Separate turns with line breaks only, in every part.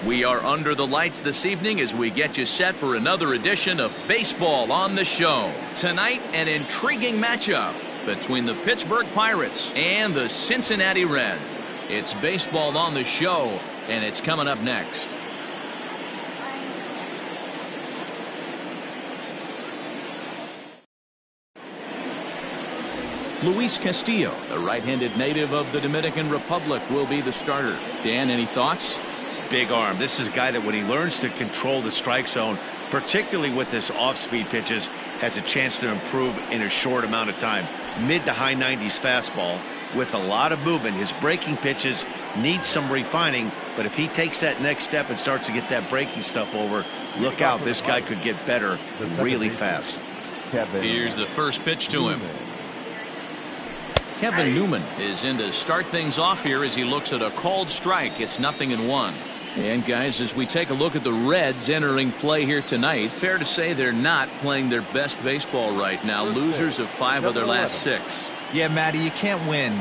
We are under the lights this evening as we get you set for another edition of Baseball on the Show. Tonight, an intriguing matchup between the Pittsburgh Pirates and the Cincinnati Reds. It's Baseball on the Show, and it's coming up next. Luis Castillo, the right-handed native of the Dominican Republic, will be the starter. Dan, any thoughts?
Big arm. This is a guy that when he learns to control the strike zone, particularly with this off-speed pitches, has a chance to improve in a short amount of time. Mid to high 90s fastball with a lot of movement. His breaking pitches need some refining, but if he takes that next step and starts to get that breaking stuff over, look out. This guy could get better really fast.
Here's the first pitch to him. Kevin Newman is in to start things off here as he looks at a called strike. It's 0-1. And guys, as we take a look at the Reds entering play here tonight, fair to say they're not playing their best baseball right now. Losers of 5 of their last 6.
Yeah, Matty, you can't win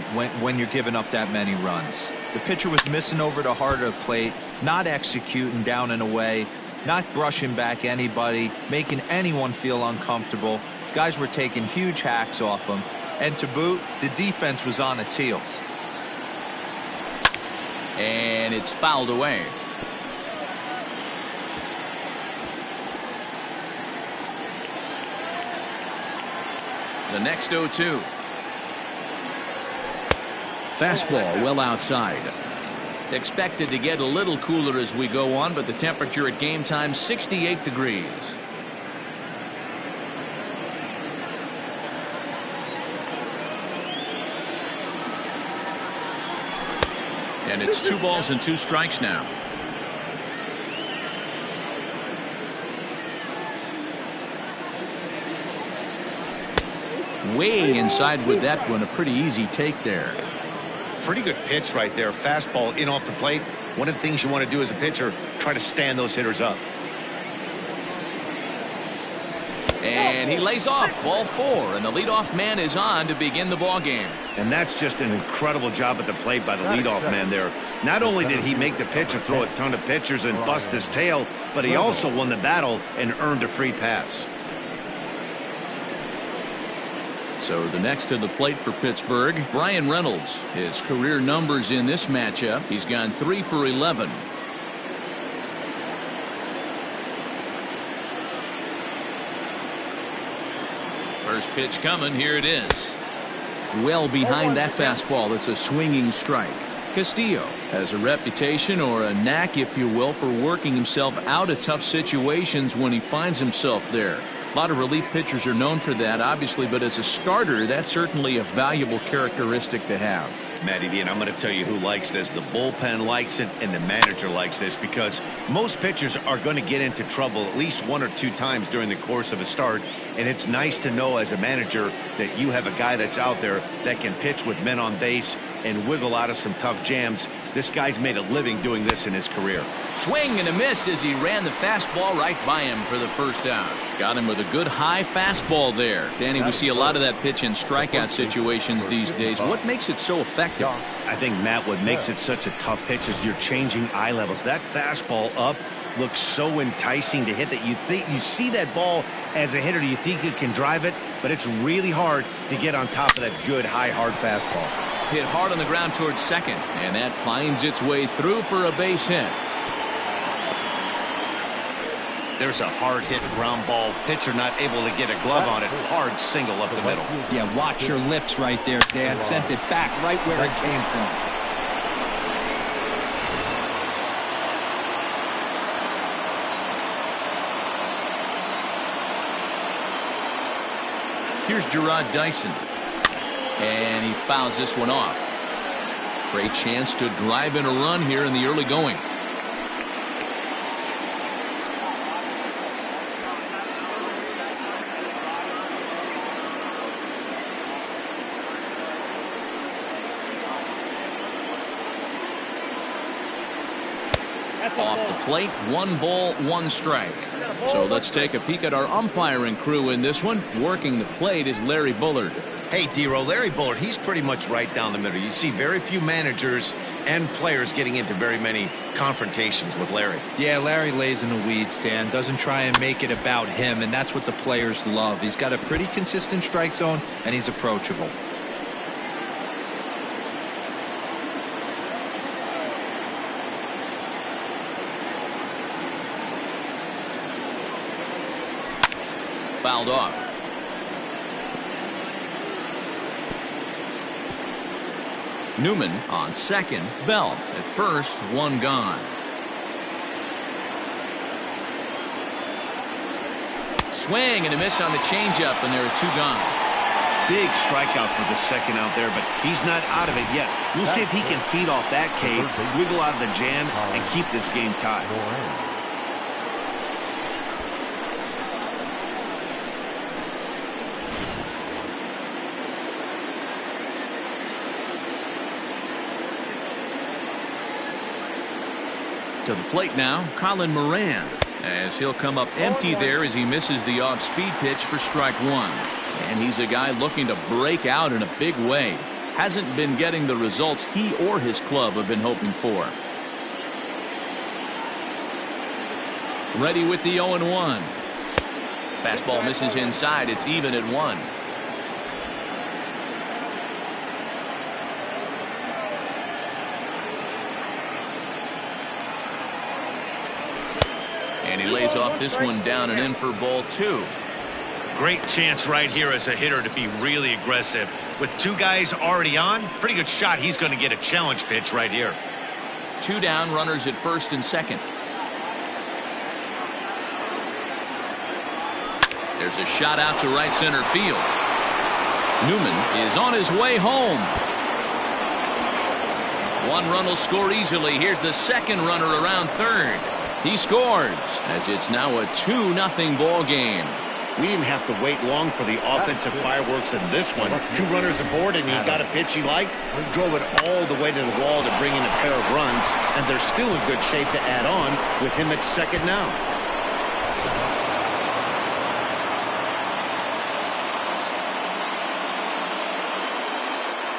when you're giving up that many runs. The pitcher was missing over the heart of the plate, not executing down and away, not brushing back anybody, making anyone feel uncomfortable. Guys were taking huge hacks off him. And to boot, the defense was on its heels.
And it's fouled away. The next 0-2. Fastball well outside. Expected to get a little cooler as we go on, but the temperature at game time 68 degrees. And it's 2 balls and 2 strikes now. Way inside with that one. A pretty easy take there.
Pretty good pitch right there. Fastball in off the plate. One of the things you want to do as a pitcher, try to stand those hitters up.
And he lays off. Ball 4, and the leadoff man is on to begin the ball game.
And that's just an incredible job at the plate by the leadoff man there. Not only did he make the pitcher throw a ton of pitchers and bust his tail, but he also won the battle and earned a free pass.
So the next to the plate for Pittsburgh, Bryan Reynolds. His career numbers in this matchup, he's gone 3 for 11. First pitch coming. Here it is. Well behind that fastball. It's a swinging strike. Castillo has a reputation, or a knack if you will, for working himself out of tough situations when he finds himself there. A lot of relief pitchers are known for that, obviously, but as a starter, that's certainly a valuable characteristic to have.
Matty V, and I'm going to tell you who likes this. The bullpen likes it, and the manager likes this, because most pitchers are going to get into trouble at least 1 or 2 times during the course of a start, and it's nice to know as a manager that you have a guy that's out there that can pitch with men on base and wiggle out of some tough jams. This guy's made a living doing this in his career.
Swing and a miss as he ran the fastball right by him for the first out. Got him with a good high fastball there. Danny, we see a lot of that pitch in strikeout situations these days. What makes it so effective?
I think, Matt, what makes it such a tough pitch is you're changing eye levels. That fastball up looks so enticing to hit that you see that ball as a hitter, you think you can drive it, but it's really hard to get on top of that good high hard fastball.
Hit hard on the ground towards second, and that finds its way through for a base hit.
There's a hard hit ground ball. Pitcher not able to get a glove on it. Hard single up the middle.
Yeah, watch your lips right there, Dan. Sent it back right where it came from.
Here's Jarrod Dyson. And he fouls this one off. Great chance to drive in a run here in the early going. Off the plate, 1 ball, 1 strike. So let's take a peek at our umpiring crew in this one. Working the plate is Larry Bullard.
Hey, D-Row, Larry Bullard, he's pretty much right down the middle. You see very few managers and players getting into very many confrontations with Larry.
Yeah, Larry lays in the weeds, Dan. Doesn't try and make it about him, and that's what the players love. He's got a pretty consistent strike zone, and he's approachable.
Fouled off. Newman on second. Bell at first, one gone. Swing and a miss on the changeup, and there are two gone.
Big strikeout for the second out there, but he's not out of it yet. We'll see if he can feed off that K, wiggle out of the jam, and keep this game tied.
To the plate now, Colin Moran, as he'll come up empty there as he misses the off-speed pitch for strike one. And he's a guy looking to break out in a big way. Hasn't been getting the results he or his club have been hoping for. Ready with the 0-1. Fastball misses inside. It's even at 1. And he lays off this one down and in for ball 2.
Great chance right here as a hitter to be really aggressive. With two guys already on, pretty good shot. He's going to get a challenge pitch right here.
2 down, runners at first and second. There's a shot out to right center field. Newman is on his way home. 1 run will score easily. Here's the second runner around third. He scores as it's now a 2-0 ball game.
We didn't have to wait long for the offensive fireworks in this one. 2 runners aboard, and he got a pitch he liked, drove it all the way to the wall to bring in a pair of runs, and they're still in good shape to add on with him at second now.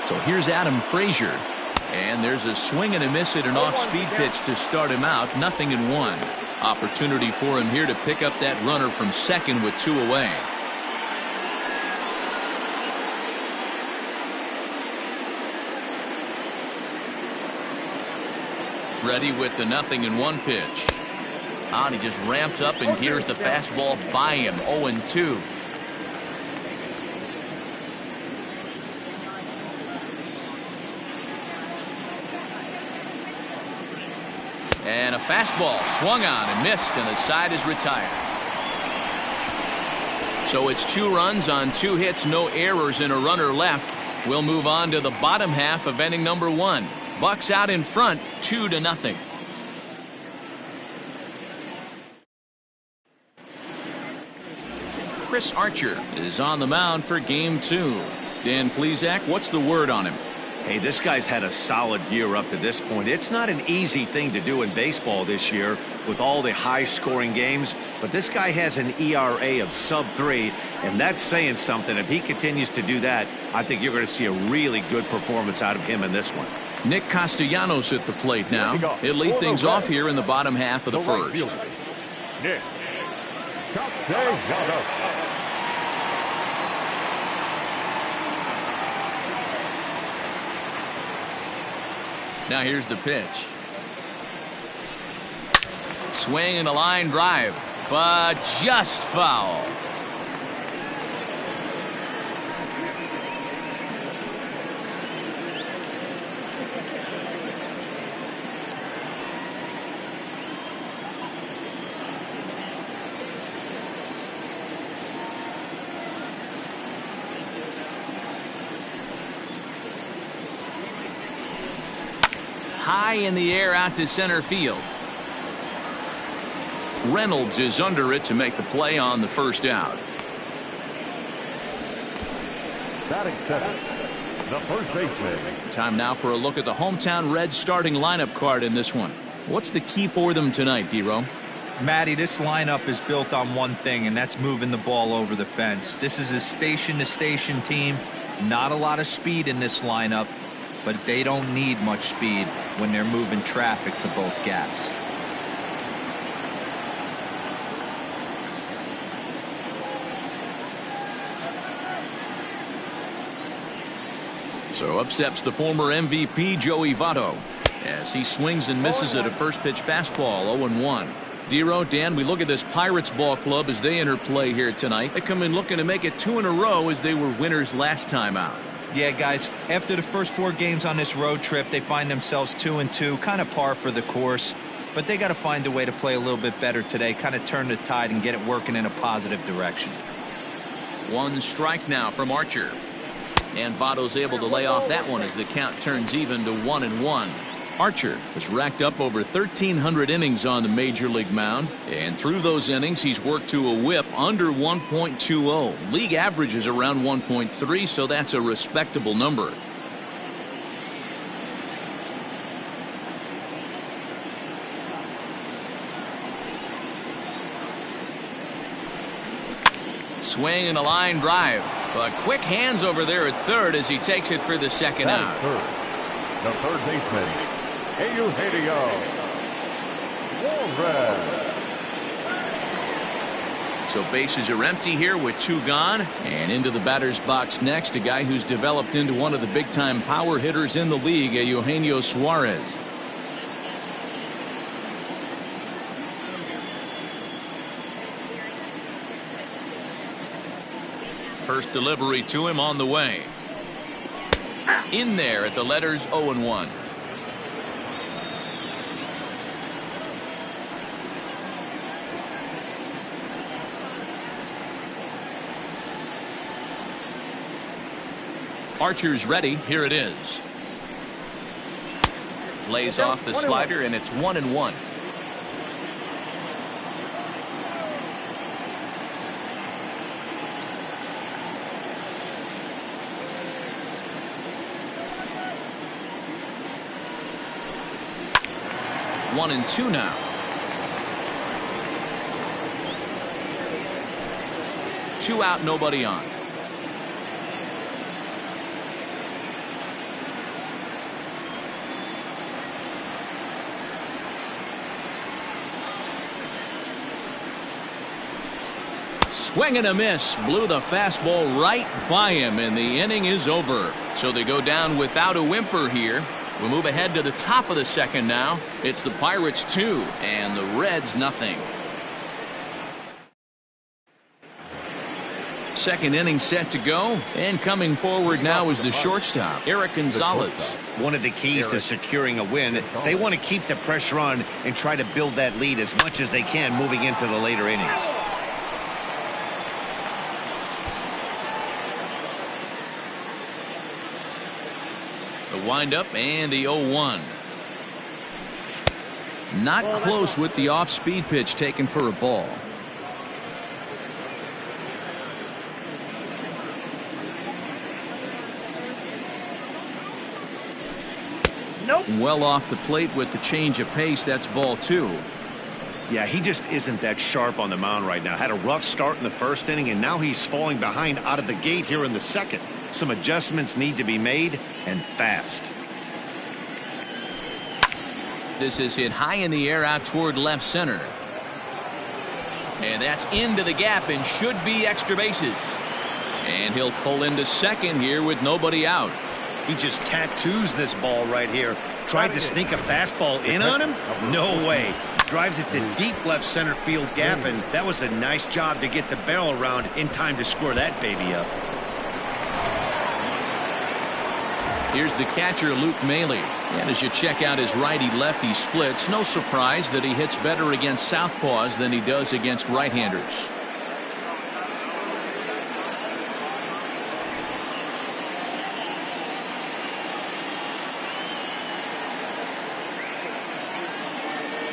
So here's Adam Frazier. And there's a swing and a miss at an off-speed pitch to start him out. 0-1. Opportunity for him here to pick up that runner from second with 2 away. Ready with the 0-1 pitch. And he just ramps up and gears the fastball by him. 0-2. And a fastball swung on and missed, and the side is retired. So it's 2 runs on 2 hits, no errors, and a runner left. We'll move on to the bottom half of inning number 1. Bucks out in front, 2-0. Chris Archer is on the mound for game 2. Dan Plesac, what's the word on him?
Hey, this guy's had a solid year up to this point. It's not an easy thing to do in baseball this year with all the high-scoring games, but this guy has an ERA of sub-3, and that's saying something. If he continues to do that, I think you're going to see a really good performance out of him in this one.
Nick Castellanos at the plate now. He'll lead things off here in the bottom half of the first.
Nick Castellanos.
Now here's the pitch. Swing and a line drive, but just foul. High in the air out to center field. Reynolds is under it to make the play on the first out.
Batting seventh, the first baseman.
Time now for a look at the hometown Reds starting lineup card in this one. What's the key for them tonight, D-Row?
Matty, this lineup is built on one thing, and that's moving the ball over the fence. This is a station-to-station team. Not a lot of speed in this lineup. but they don't need much speed when they're moving traffic to both gaps.
So up steps the former MVP Joey Votto as he swings and misses at a first pitch fastball. 0-1. Dero, Dan, we look at this Pirates ball club as they enter play here tonight. They come in looking to make it 2 in a row as they were winners last time out.
Yeah, guys, after the first 4 games on this road trip, they find themselves 2-2, kind of par for the course. But they got to find a way to play a little bit better today, kind of turn the tide and get it working in a positive direction.
1 strike now from Archer. And Votto's able to lay off that one as the count turns even to 1-1. Archer has racked up over 1,300 innings on the major league mound, and through those innings he's worked to a whip under 1.20. League average is around 1.3, so that's a respectable number. Swing and a line drive, but quick hands over there at third as he takes it for the second out.
The third baseman, Eugenio Suarez.
So bases are empty here with 2 gone, and into the batter's box next, a guy who's developed into one of the big-time power hitters in the league, Eugenio Suarez. First delivery to him on the way. In there at the letters 0-1. Archer's ready. Here it is. Lays off the slider, and it's 1-1. One and 2 now. Two out, nobody on. Swing and a miss. Blew the fastball right by him, and the inning is over. So they go down without a whimper here. We'll move ahead to the top of the second now. It's the Pirates 2 and the Reds nothing. Second inning set to go, and coming forward now is the shortstop, Eric Gonzalez.
One of the keys to securing a win, they want to keep the pressure on and try to build that lead as much as they can moving into the later innings.
The windup and the 0-1. Not close with the off-speed pitch taken for a ball.
Nope.
Well off the plate with the change of pace. That's ball 2.
Yeah, he just isn't that sharp on the mound right now. Had a rough start in the first inning, and now he's falling behind out of the gate here in the second. Some adjustments need to be made, and fast.
This is hit high in the air out toward left center. And that's into the gap and should be extra bases. And he'll pull into second here with nobody out.
He just tattoos this ball right here. Tried to sneak a fastball in on him? No way. Drives it to deep left center field gap, and that was a nice job to get the barrel around in time to score that baby up.
Here's the catcher, Luke Maile. And as you check out his righty-lefty splits, no surprise that he hits better against southpaws than he does against right-handers.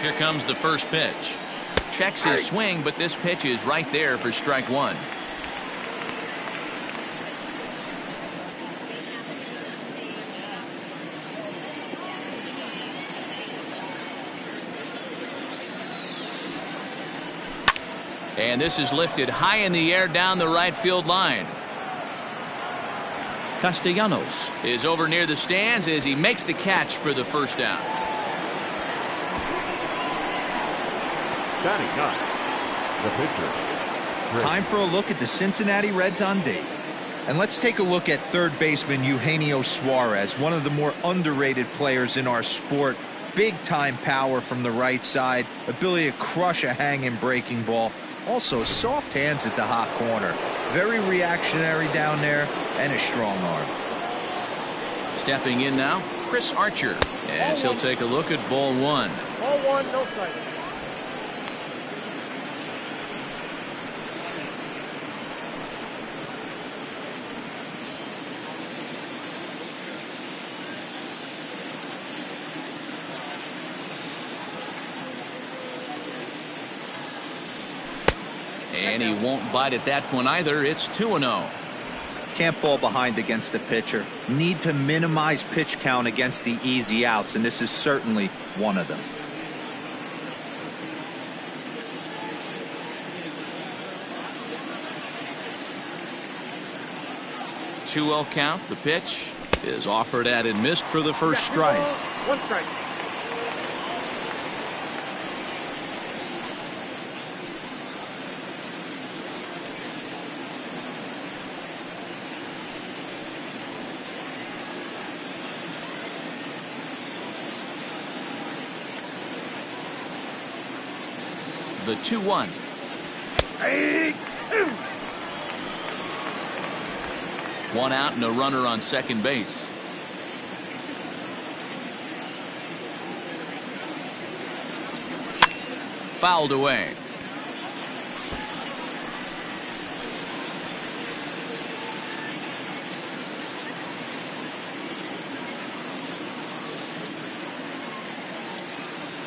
Here comes the first pitch. Checks his swing, but this pitch is right there for strike 1. And this is lifted high in the air down the right field line. Castellanos is over near the stands as he makes the catch for the first down.
Standing up, the pitcher.
Time for a look at the Cincinnati Reds on D. And let's take a look at third baseman Eugenio Suarez, one of the more underrated players in our sport. Big time power from the right side, ability to crush a hanging breaking ball. Also soft hands at the hot corner. Very reactionary down there and a strong arm.
Stepping in now, Chris Archer, as he'll take a look at ball one.
Ball one, no strike.
And he won't bite at that one either. It's 2-0.
Can't fall behind against the pitcher. Need to minimize pitch count against the easy outs, and this is certainly one of them.
Two-0 count. The pitch is offered at and missed for the first strike.
One strike.
The 2-1. One out and a runner on second base. Fouled away.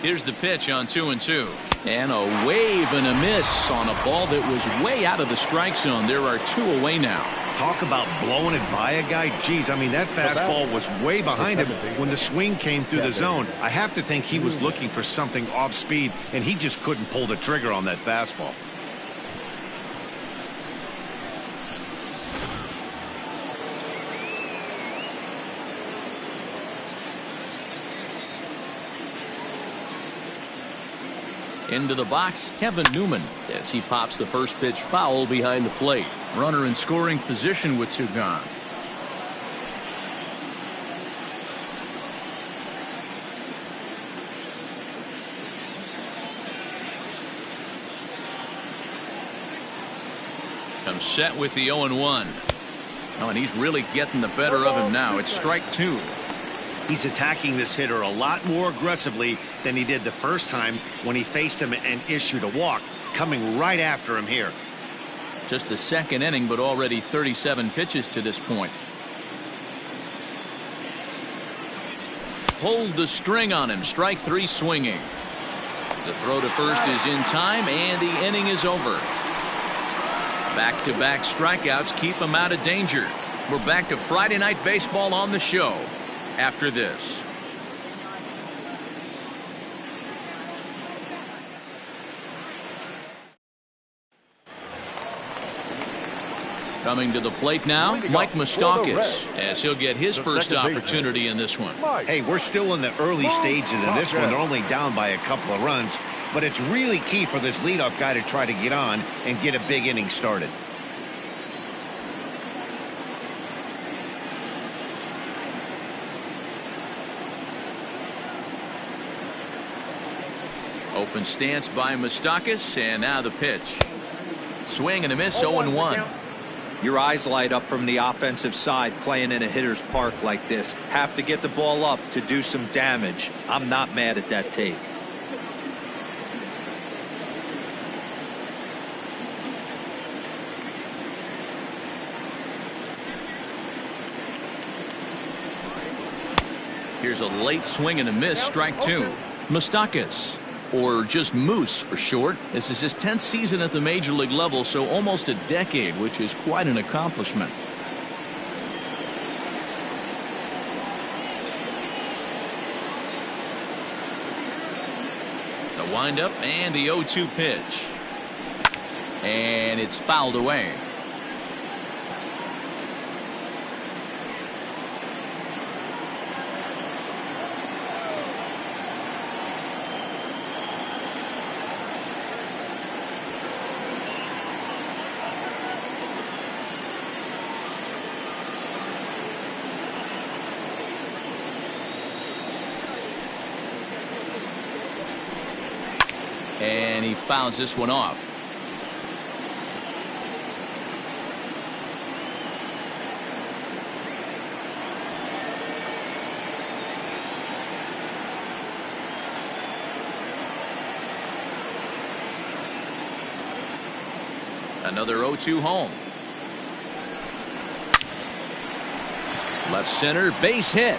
Here's the pitch on 2-2. And a wave and a miss on a ball that was way out of the strike zone. There are two away now.
Talk about blowing it by a guy. Geez, I mean, that fastball was way behind him when the swing came through the zone. I have to think he was looking for something off speed, and he just couldn't pull the trigger on that fastball.
Into the box, Kevin Newman, as he pops the first pitch foul behind the plate. Runner in scoring position with two gone. Comes set with the 0-1. Oh, and he's really getting the better of him now. It's strike two.
He's attacking this hitter a lot more aggressively than he did the first time when he faced him and issued a walk, coming right after him here.
Just the second inning, but already 37 pitches to this point. Pulled the string on him. Strike three swinging. The throw to first is in time, and the inning is over. Back-to-back strikeouts keep him out of danger. We're back to Friday Night Baseball on the show after this. Coming to the plate now, Mike Moustakas, as he'll get his first opportunity in this one.
Hey, we're still in the early stages of this one. They're only down by a couple of runs, but it's really key for this leadoff guy to try to get on and get a big inning started.
Open stance by Moustakas, and now the pitch. Swing and a miss, 0-1.
Your eyes light up from the offensive side playing in a hitter's park like this. Have to get the ball up to do some damage. I'm not mad at that take.
Here's a late swing and a miss, strike two. Moustakas, or just Moose for short. This is his 10th season at the major league level, so almost a decade, which is quite an accomplishment. The windup and the 0-2 pitch. And it's fouled away. And he fouls this one off. Another 0-2 home. Left center, base hit.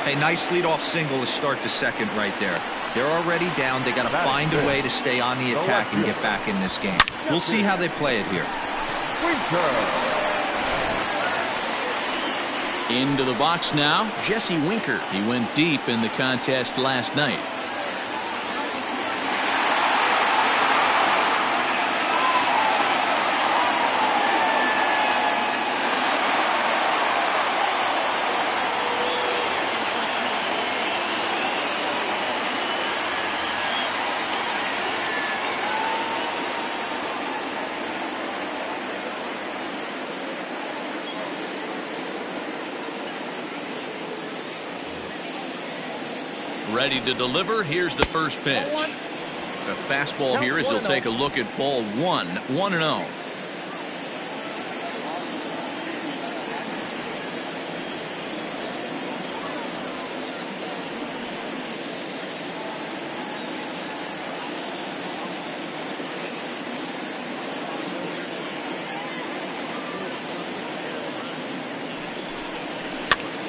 A nice leadoff single to start the second right there. They're already down. They got to find a way to stay on the attack and get back in this game. We'll see how they play it here.
Into the box now, Jesse Winker. He went deep in the contest last night. Ready to deliver. Here's the first pitch. A fastball here as he'll take a look at ball 1. 1-0.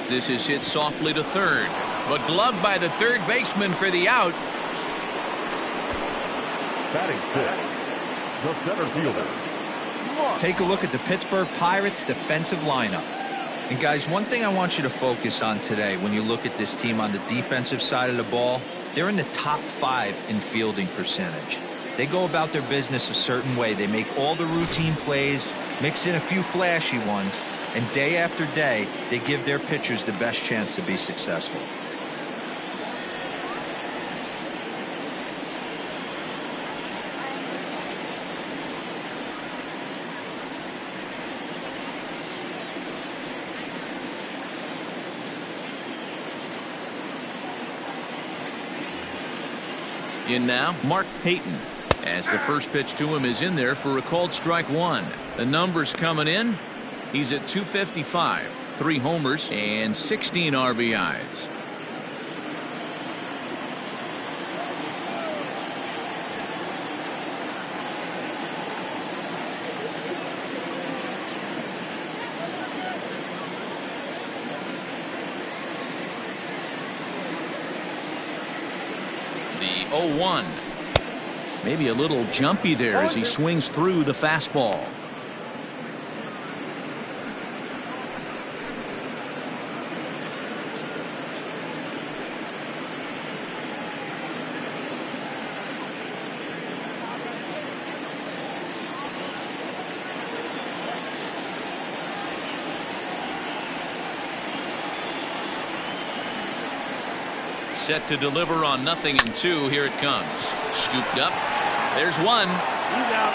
This is hit softly to third, but gloved by the third baseman for the out.
Batting fifth, the center fielder.
Take a look at the Pittsburgh Pirates defensive lineup. And guys, one thing I want you to focus on today when you look at this team on the defensive side of the ball, they're in the top 5 in fielding percentage. They go about their business a certain way. They make all the routine plays, mix in a few flashy ones, and day after day, they give their pitchers the best chance to be successful.
In now, Mark Payton, as the first pitch to him is in there for a called strike 1. The numbers coming in. He's at 255, 3 homers and 16 RBIs. The 0-1. Maybe a little jumpy there as he swings through the fastball. Set to deliver on 0-2. Here it comes. Scooped up. There's one.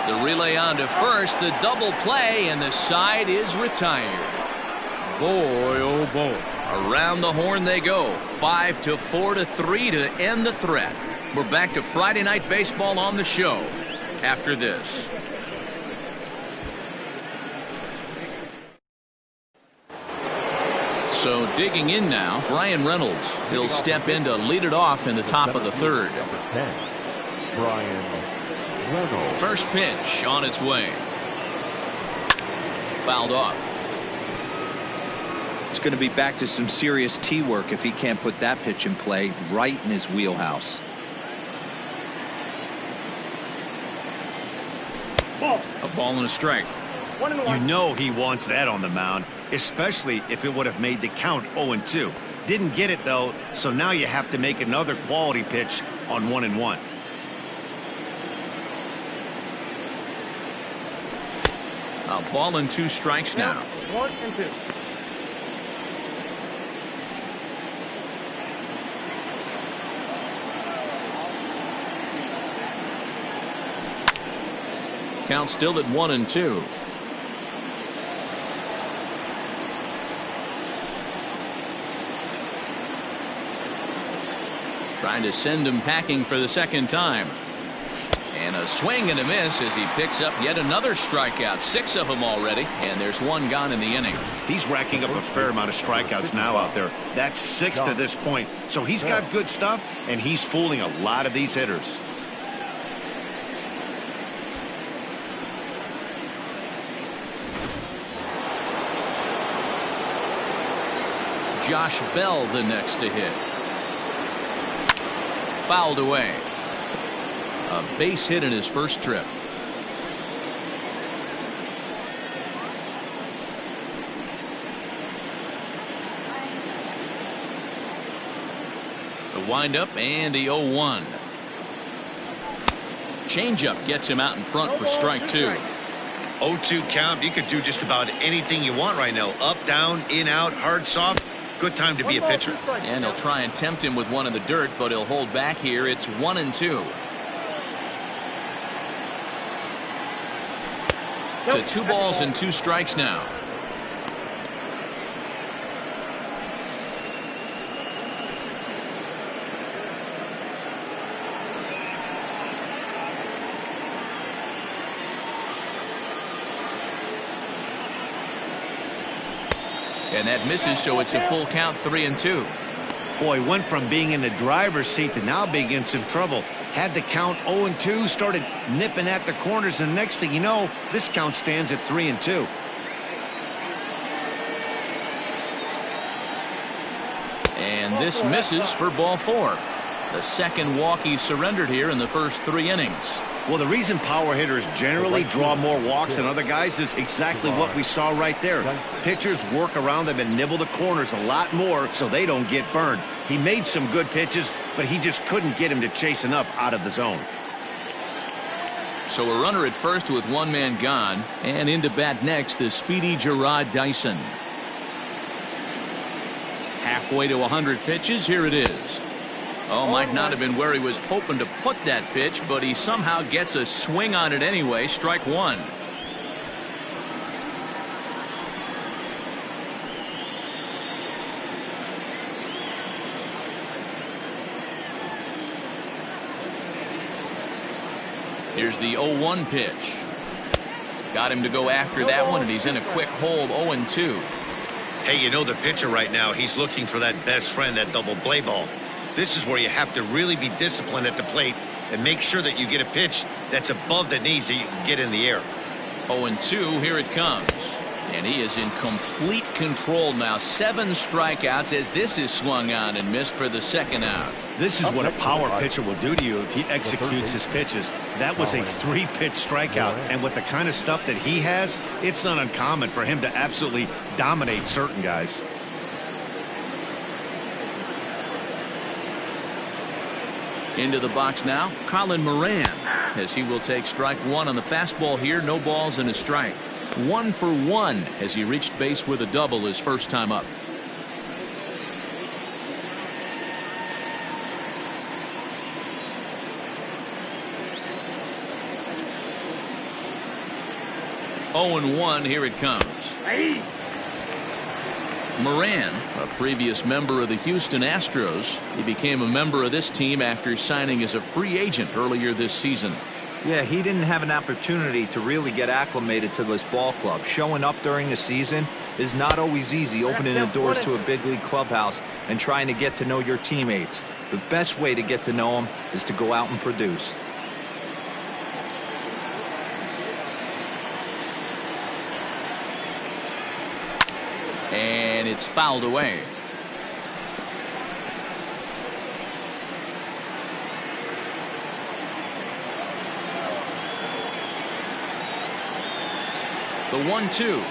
The relay on to first. The double play, and the side is retired. Boy, oh boy. Around the horn they go. 5-4-3 to end the threat. We're back to Friday Night Baseball on the show after this. So digging in now, Brian Reynolds. He'll step in to lead it off in the top of the third.
Number 10, Brian Reynolds.
First pitch on its way. Fouled off.
It's going to be back to some serious tee work if he can't put that pitch in play right in his wheelhouse.
A ball and a strike.
You know he wants that on the mound, especially if it would have made the count 0-2. Didn't get it though, so now you have to make another quality pitch on 1-1.
A ball and 2 strikes now.
1-2.
Count still at 1-2. Trying to send him packing for the second time. And a swing and a miss as he picks up yet another strikeout. 6 of them already, and there's 1 gone in the inning.
He's racking up a fair amount of strikeouts now out there. That's 6 to this point. So he's got good stuff, and he's fooling a lot of these hitters.
Josh Bell the next to hit. Fouled away. A base hit in his first trip. The windup and the 0-1. Changeup gets him out in front for strike 2.
0-2 count. You could do just about anything you want right now. Up, down, in, out, hard, soft. Good time to be a pitcher.
And he'll try and tempt him with one in the dirt, but he'll hold back here. It's 1-2. To 2 balls and 2 strikes now. And that misses, so it's a full count, 3-2.
Boy, went from being in the driver's seat to now being in some trouble. Had the count 0-2, started nipping at the corners, and next thing you know, this count stands at 3-2.
And this misses for ball 4. The second walk he surrendered here in the first 3 innings.
Well, the reason power hitters generally draw more walks than other guys is exactly what we saw right there. Pitchers work around them and nibble the corners a lot more so they don't get burned. He made some good pitches, but he just couldn't get him to chase enough out of the zone.
So a runner at first with 1 man gone, and into bat next, the speedy Jarrod Dyson. Halfway to 100 pitches, here it is. Oh, might not have been where he was hoping to put that pitch, but he somehow gets a swing on it anyway. Strike 1. Here's the 0-1 pitch. Got him to go after that one, and he's in a quick hold. 0-2.
Hey, you know the pitcher right now, he's looking for that best friend, that double play ball. This is where you have to really be disciplined at the plate and make sure that you get a pitch that's above the knees that you can get in the air.
0-2, here it comes. And he is in complete control now. 7 strikeouts as this is swung on and missed for the second out.
This is what a power pitcher will do to you if he executes his pitches. That was a 3-pitch strikeout, and with the kind of stuff that he has, it's not uncommon for him to absolutely dominate certain guys.
Into the box now, Colin Moran, as he will take strike 1 on the fastball here. No balls and a strike. 1 for 1 as he reached base with a double his first time up. Oh and 1, here it comes. Moran, a previous member of the Houston Astros, he became a member of this team after signing as a free agent earlier this season.
Yeah, he didn't have an opportunity to really get acclimated to this ball club. Showing up during the season is not always easy, opening the doors to a big league clubhouse and trying to get to know your teammates. The best way to get to know them is to go out and produce.
And it's fouled away. The 1-2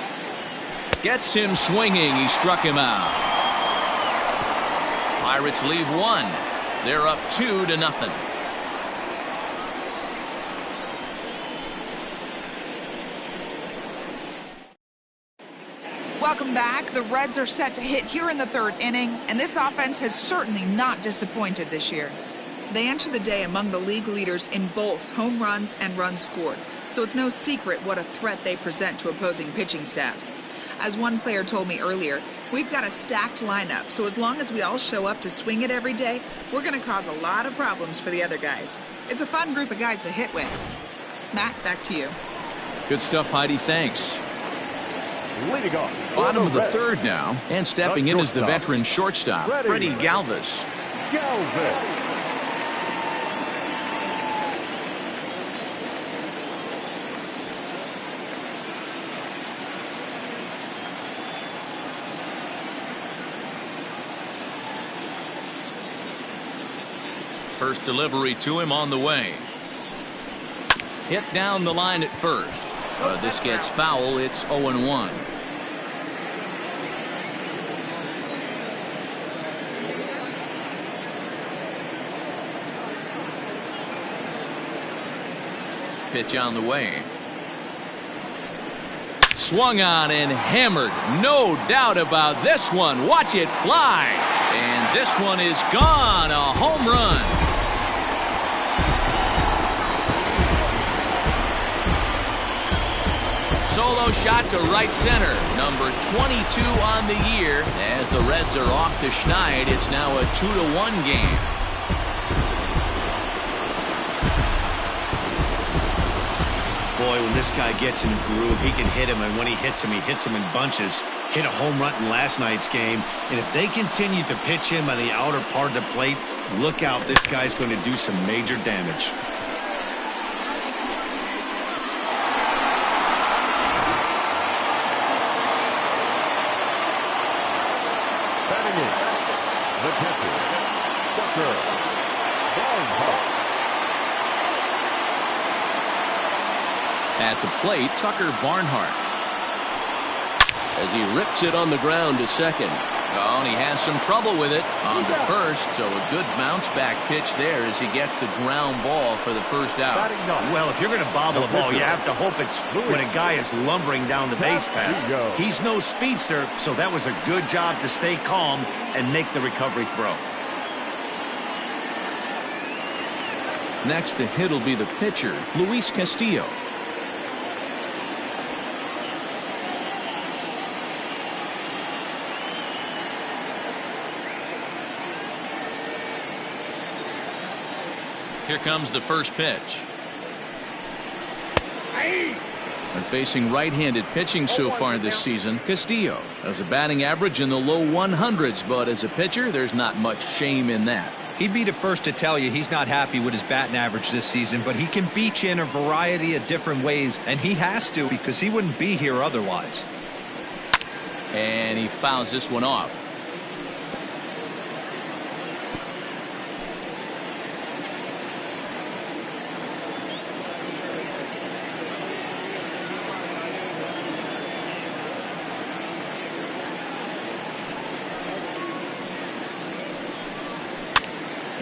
gets him swinging. He struck him out. Pirates leave 1. They're up 2-0.
Welcome back. The Reds are set to hit here in the 3rd inning, and this offense has certainly not disappointed this year. They enter the day among the league leaders in both home runs and runs scored, so it's no secret what a threat they present to opposing pitching staffs. As one player told me earlier, We've got a stacked lineup, so as long as we all show up to swing it every day, we're going to cause a lot of problems for the other guys. It's a fun group of guys to hit with. Matt, back to you.
Good stuff, Heidi. Thanks.
Leading off.
Bottom of the third now, and stepping in is the veteran shortstop, Freddie Galvis.
Galvis.
First delivery to him on the way. Hit down the line at first. This gets foul. It's 0-1. Pitch on the way. Swung on and hammered. No doubt about this one. Watch it fly. And this one is gone. A home run. Solo shot to right center. Number 22 on the year. As the Reds are off the schneid, it's now a 2-1 game.
Boy, when this guy gets in a groove, he can hit him, and when he hits him in bunches. Hit a home run in last night's game, and if they continue to pitch him on the outer part of the plate, look out, this guy's going to do some major damage.
Batting in, the catcher, Tucker Barnhart.
At the plate, Tucker Barnhart. As he rips it on the ground to second. Oh, and he has some trouble with it on to first, so a good bounce back pitch there as he gets the ground ball for the first out.
Well, if you're going to bobble a ball, you have to hope it's when a guy is lumbering down the base pass. He's no speedster, so that was a good job to stay calm and make the recovery throw.
Next to hit will be the pitcher, Luis Castillo. Here comes the first pitch. And facing right-handed pitching so far this season, Castillo has a batting average in the low 100s, but as a pitcher, there's not much shame in that.
He'd be the first to tell you he's not happy with his batting average this season, but he can beat you in a variety of different ways, and he has to because he wouldn't be here otherwise.
And he fouls this one off.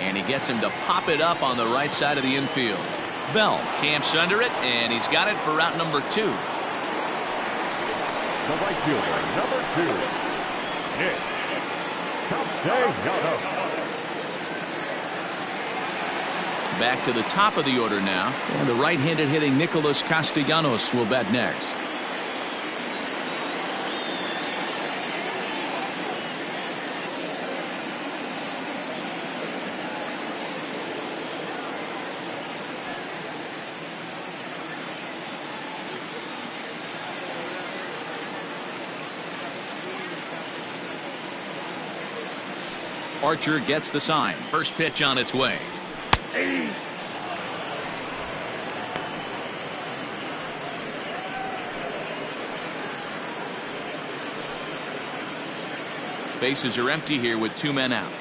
And he gets him to pop it up on the right side of the infield. Bell camps under it, and he's got it for route number 2.
The right fielder, number 2, Nick Castellanos.
Back to the top of the order now, and the right-handed hitting Nicholas Castellanos will bat next. Archer gets the sign. First pitch on its way. Bases are empty here with 2 men out.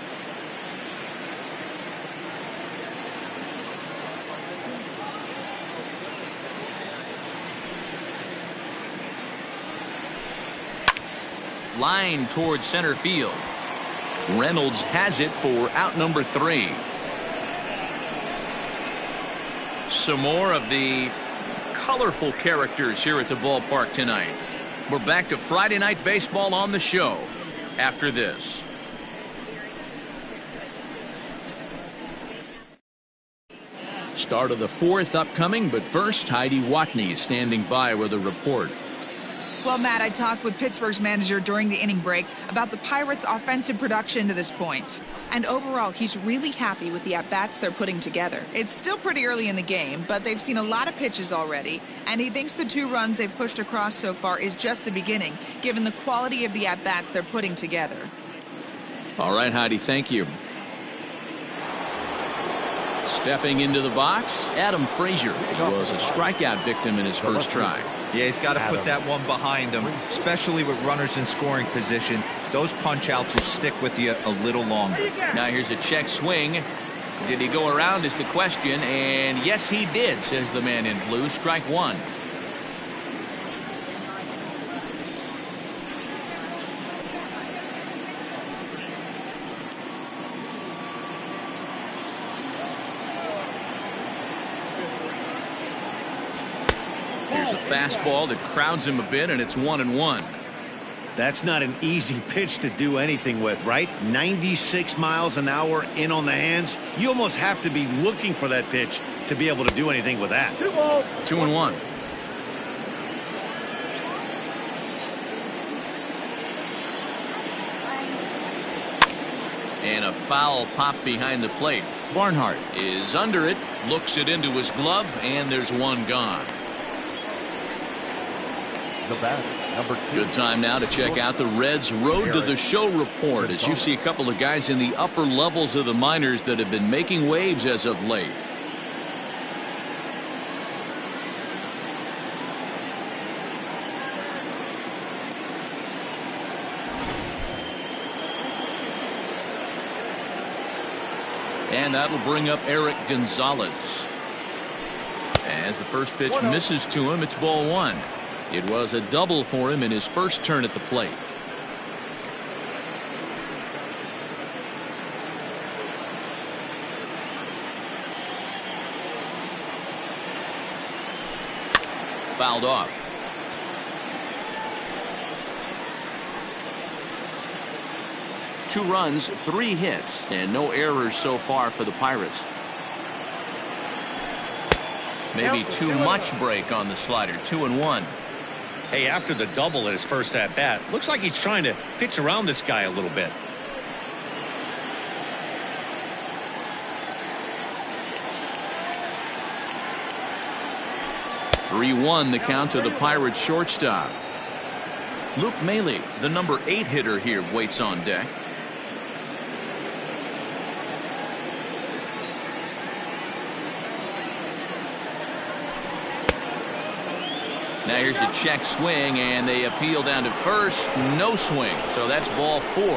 Line towards center field. Reynolds has it for out number 3. Some more of the colorful characters here at the ballpark tonight. We're back to Friday Night Baseball on the show after this. Start of the 4th upcoming, but first Heidi Watney standing by with a report.
Well, Matt, I talked with Pittsburgh's manager during the inning break about the Pirates' offensive production to this point. And overall, he's really happy with the at-bats they're putting together. It's still pretty early in the game, but they've seen a lot of pitches already, and he thinks the 2 runs they've pushed across so far is just the beginning, given the quality of the at-bats they're putting together.
All right, Heidi, thank you. Stepping into the box, Adam Frazier. He was a strikeout victim in his first try.
Yeah, he's got to put that one behind him, especially with runners in scoring position. Those punch-outs will stick with you a little longer.
Now here's a check swing. Did he go around is the question, and yes, he did, says the man in blue. Strike 1. Here's a fastball that crowds him a bit, and it's 1-1.
That's not an easy pitch to do anything with, right? 96 miles an hour in on the hands. You almost have to be looking for that pitch to be able to do anything with that.
2-1. And a foul pop behind the plate. Barnhart is under it, looks it into his glove, and there's one gone.
The batter, number 2.
Good time now to check out the Reds' Road to the Show report, as you see a couple of guys in the upper levels of the minors that have been making waves as of late. And that'll bring up Eric Gonzalez. As the first pitch misses to him, it's ball 1. It was a double for him in his first turn at the plate. Fouled off. Two runs, 3 hits, and no errors so far for the Pirates. Maybe too much break on the slider. 2-1.
Hey, after the double at his first at-bat, looks like he's trying to pitch around this guy a little bit.
(3-1) the count to the Pirates shortstop. Luke Maile, the number 8 hitter here, waits on deck. Now here's a check swing, and they appeal down to first. No swing, so that's ball 4.
The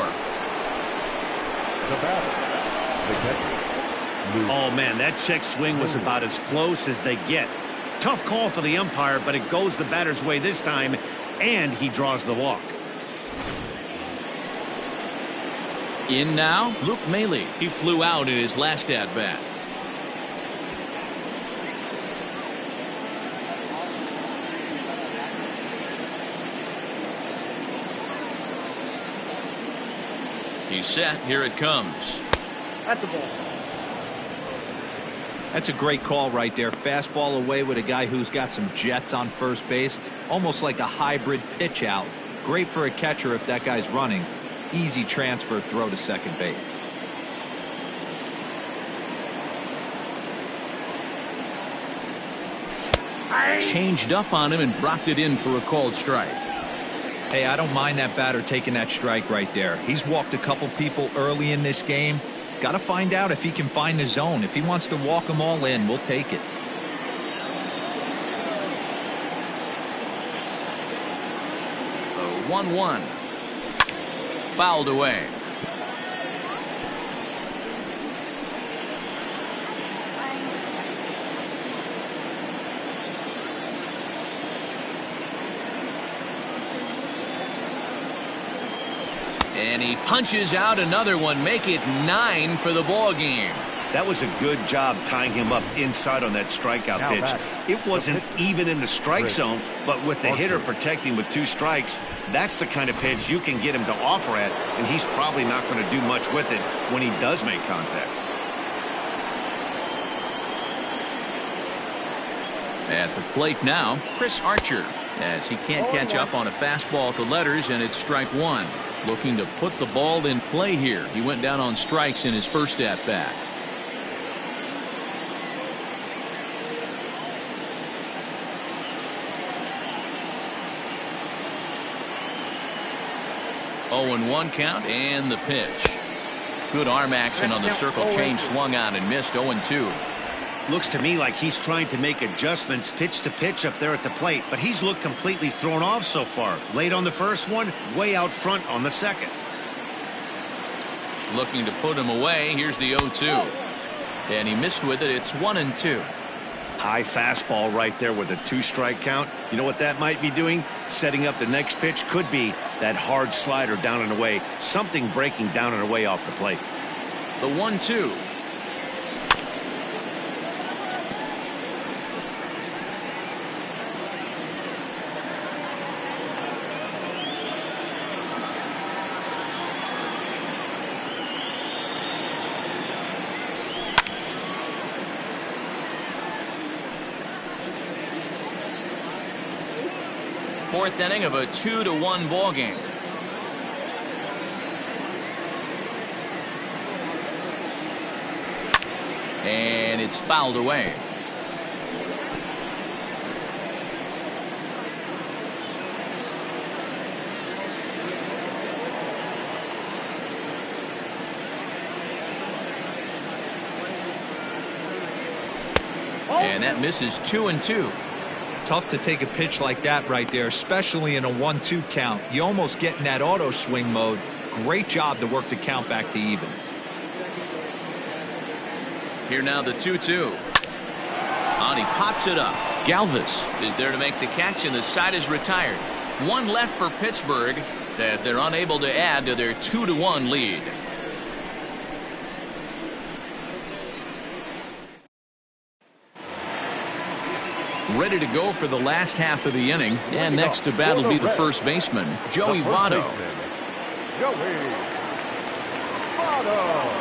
batter, the catcher.
Oh, man, that check swing was about as close as they get. Tough call for the umpire, but it goes the batter's way this time, and he draws the walk.
In now, Luke Maile. He flew out in his last at-bat. He's set. Here it comes.
That's a ball.
That's a great call right there. Fastball away with a guy who's got some jets on first base. Almost like a hybrid pitch out. Great for a catcher if that guy's running. Easy transfer throw to second base.
Changed up on him and dropped it in for a called strike.
Hey, I don't mind that batter taking that strike right there. He's walked a couple people early in this game. Got to find out if he can find the zone. If he wants to walk them all in, we'll take it.
A 1-1. Fouled away. And he punches out another one, make it 9 for the ball game.
That was a good job tying him up inside on that strikeout pitch. It wasn't even in the strike zone, but with the hitter protecting with 2 strikes, that's the kind of pitch you can get him to offer at, and he's probably not going to do much with it when he does make contact.
At the plate now, Chris Archer. as he can't catch up on a fastball at the letters, and it's strike one. Looking to put the ball in play here. He went down on strikes in his first at bat. Oh, and 1 count, and the pitch. Good arm action on the circle change, swung on and missed. 0-2.
Looks to me like he's trying to make adjustments pitch to pitch up there at the plate, but he's looked completely thrown off so far. Late on the first one, way out front on the second.
Looking to put him away. Here's the 0-2. And he missed with it. It's 1-2.
High fastball right there with a 2-strike count. You know what that might be doing? Setting up the next pitch. Could be that hard slider down and away. Something breaking down and away off the plate.
The 1-2. Fourth inning of a 2-1 ball game. And it's fouled away. And that misses 2-2.
Tough to take a pitch like that right there, especially in a 1-2 count. You almost get in that auto swing mode. Great job to work the count back to even.
Here now the 2-2. On, he pops it up. Galvis is there to make the catch, and the side is retired. One left for Pittsburgh as they're unable to add to their 2-1 lead. Ready to go for the last half of the inning, and next to bat will be the first baseman, Joey Votto.
Joey Votto.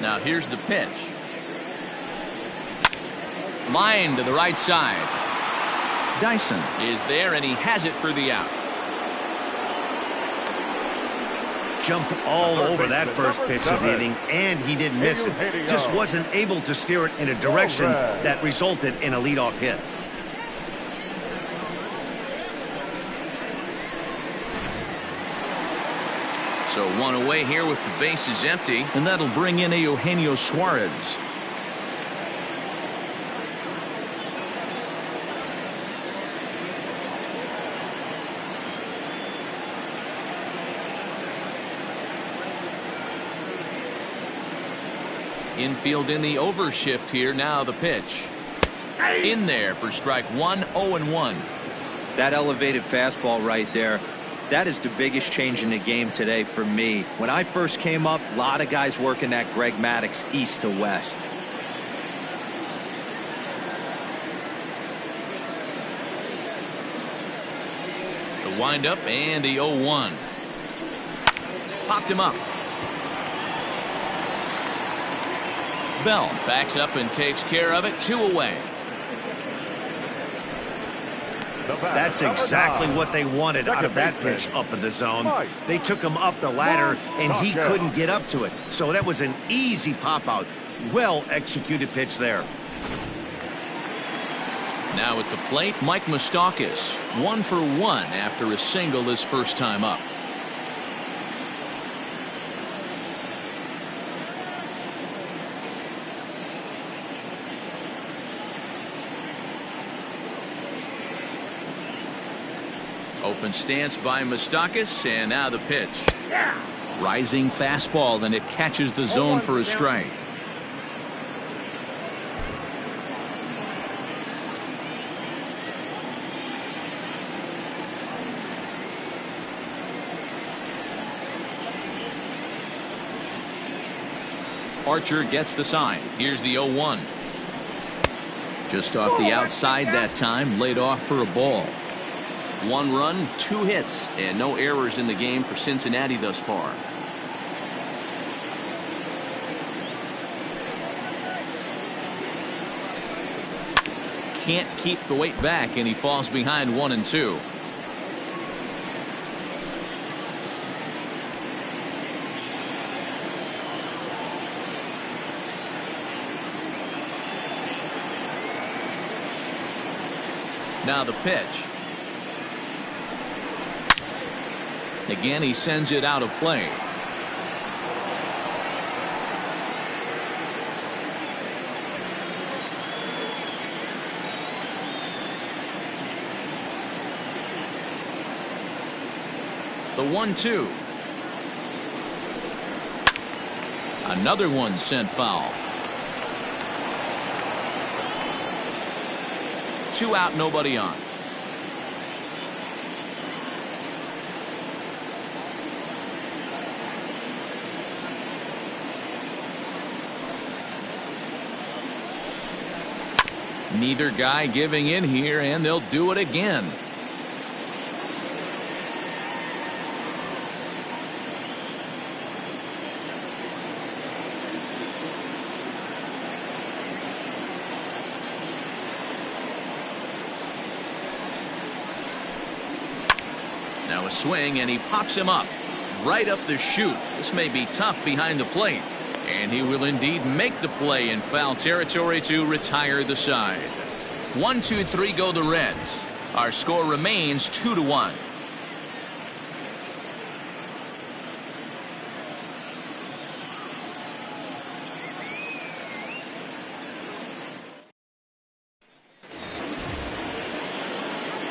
Now here's the pitch. Line to the right side. Dyson is there, and he has it for the out.
Jumped all over that first pitch of the inning, and he didn't miss it. Just wasn't able to steer it in a direction that resulted in a leadoff hit.
So one away here with the bases empty, and that'll bring in Eugenio Suarez. Infield in the overshift here. Now the pitch. In there for strike one. 0-1.
That elevated fastball right there, that is the biggest change in the game today for me. When I first came up, a lot of guys working that Greg Maddux east to west.
The windup and the 0-1. Popped him up. Bell backs up and takes care of it. 2 away.
That's exactly what they wanted out of that pitch up in the zone. They took him up the ladder, and he couldn't get up to it. So that was an easy pop out. Well executed pitch there.
Now at the plate, Mike Moustakas. 1 for 1 after a single his first time up. Open stance by Moustakas, and now the pitch. Rising fastball, and it catches the zone for a strike. Archer gets the sign. Here's the 0-1. Just off the outside that time, laid off for a ball. 1 run, 2 hits, and no errors in the game for Cincinnati thus far. can't keep the weight back, and he falls behind 1-2. Now the pitch. Again, he sends it out of play. The 1-2. Another one sent foul. 2 out, nobody on. Neither guy giving in here, and they'll do it again. Now a swing, and he pops him up right up the chute. This may be tough behind the plate, and he will indeed make the play in foul territory to retire the side. 1-2-3 go the Reds. Our score remains 2-1.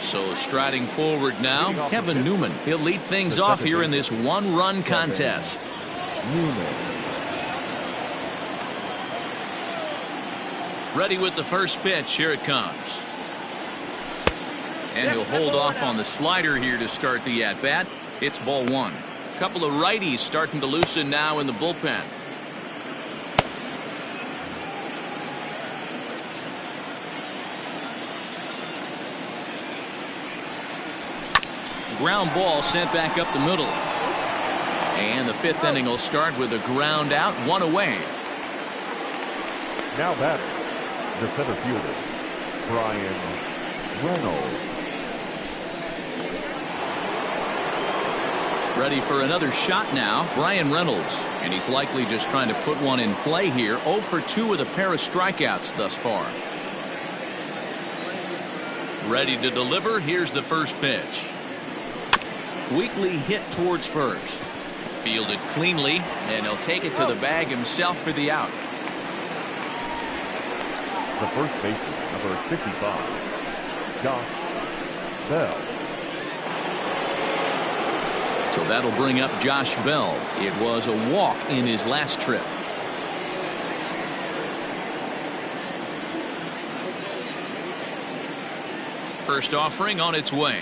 So striding forward now, Kevin Newman. He'll lead things off here in this one-run contest. Ready with the first pitch. Here it comes. And he'll hold off on the slider here to start the at-bat. It's ball 1. A couple of righties starting to loosen now in the bullpen. Ground ball sent back up the middle. And the 5th inning will start with a ground out, 1 away.
Now batter, the center fielder, Bryan Reynolds.
Ready for another shot now, Bryan Reynolds. And he's likely just trying to put one in play here. 0 for 2 with a pair of strikeouts thus far. Ready to deliver. Here's the first pitch. Weakly hit towards first. Fielded cleanly, and he'll take it to the bag himself for the out.
The first baseman, number 55, Josh Bell.
So that'll bring up Josh Bell. It was a walk in his last trip. First offering on its way.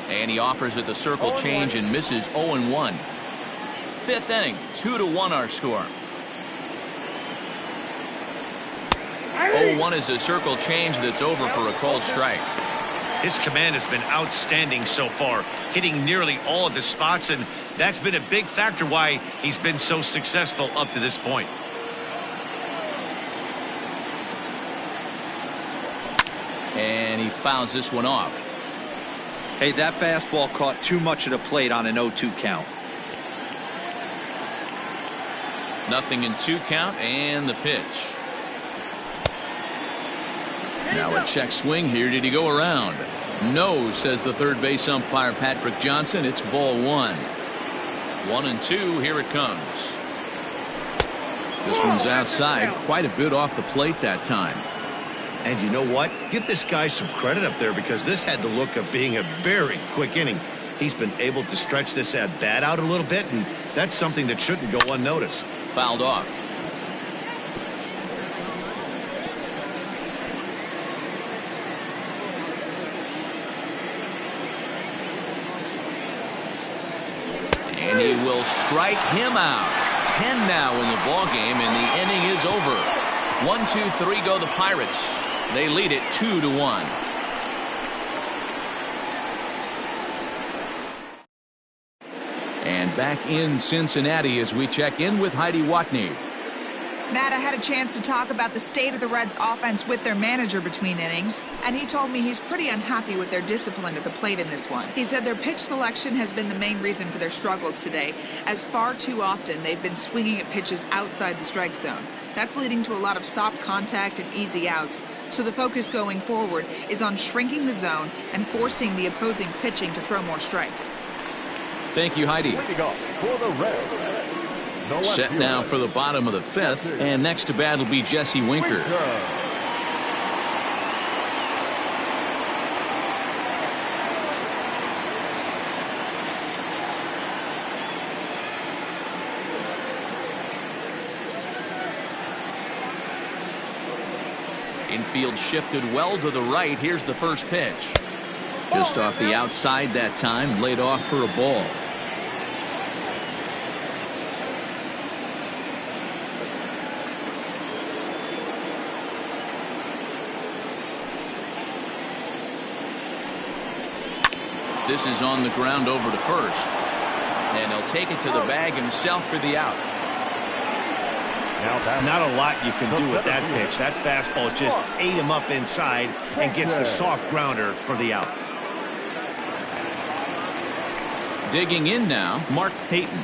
And he offers it the circle change and misses 0-1. 5th inning, 2-1 our score. 0-1 is a circle change that's over for a called strike.
His command has been outstanding so far, hitting nearly all of his spots, and that's been a big factor why he's been so successful up to this point.
And he fouls this one off.
Hey, that fastball caught too much of the plate on an 0-2 count.
0-2 count, and the pitch. Now a check swing here. Did he go around? No, says the third base umpire Patrick Johnson. It's ball 1. 1-2. Here it comes. This one's outside, quite a bit off the plate that time.
And you know what? Give this guy some credit up there, because this had the look of being a very quick inning. He's been able to stretch this at bat out a little bit, and that's something that shouldn't go unnoticed.
Fouled off. And he will strike him out. 10 now in the ball game, and the inning is over. 1-2-3 go the Pirates. They lead it 2-1. And back in Cincinnati as we check in with Heidi Watney.
Matt, I had a chance to talk about the state of the Reds offense with their manager between innings, and he told me he's pretty unhappy with their discipline at the plate in this one. He said their pitch selection has been the main reason for their struggles today, as far too often they've been swinging at pitches outside the strike zone. That's leading to a lot of soft contact and easy outs, so the focus going forward is on shrinking the zone and forcing the opposing pitching to throw more strikes.
Thank you, Heidi.
Leading off for the Reds.
Set now for the bottom of the fifth, and next to bat will be Jesse Winker. Infield shifted well to the right. Here's the first pitch. Just off the outside that time, laid off for a ball. This is on the ground over to first. And he'll take it to the bag himself for the out.
Not a lot you can do with that pitch. That fastball just ate him up inside and gets the soft grounder for the out.
Digging in now, Mark Payton.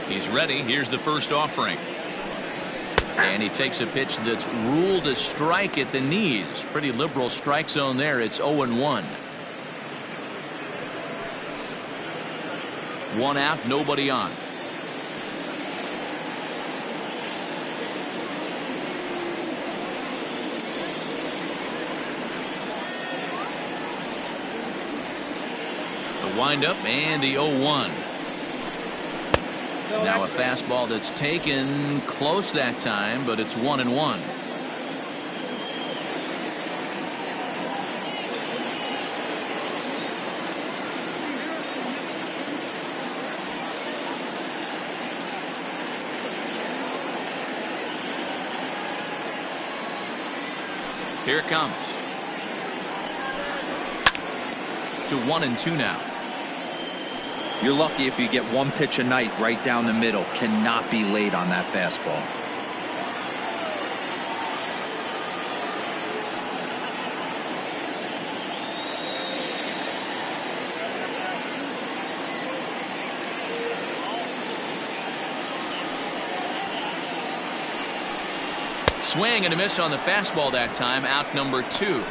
He's ready. Here's the first offering. And he takes a pitch that's ruled a strike at the knees. Pretty liberal strike zone there. It's 0-1. One out, nobody on. The windup and the 0-1. Now a fastball that's taken close that time, but it's 1-1. Here it comes. To 1-2 now.
You're lucky if you get one pitch a night right down the middle. Cannot be late on that fastball.
Swing and a miss on the fastball that time. Out number 2.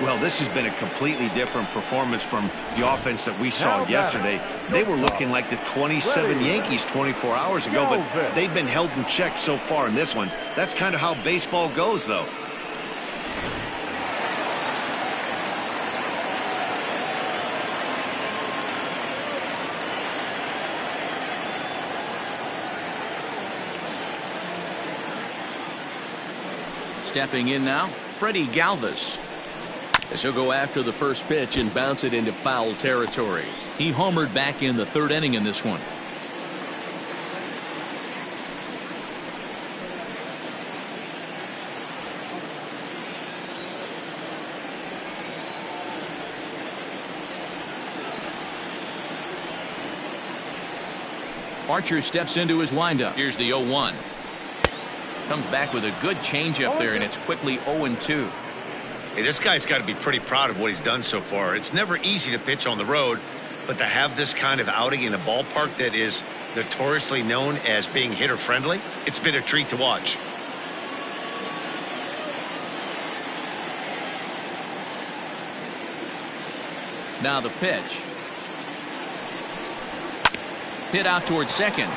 Well, this has been a completely different performance from the offense that we saw yesterday. They were looking like the 27 Yankees 24 hours ago, but they've been held in check so far in this one. That's kind of how baseball goes, though.
Stepping in now, Freddie Galvis. As he'll go after the first pitch and bounce it into foul territory. He homered back in the third inning in this one. Archer steps into his windup. Here's the 0-1. Comes back with a good changeup there, and it's quickly 0-2.
Hey, this guy's got to be pretty proud of what he's done so far. It's never easy to pitch on the road, but to have this kind of outing in a ballpark that is notoriously known as being hitter-friendly, it's been a treat to watch.
Now the pitch. Hit out towards second.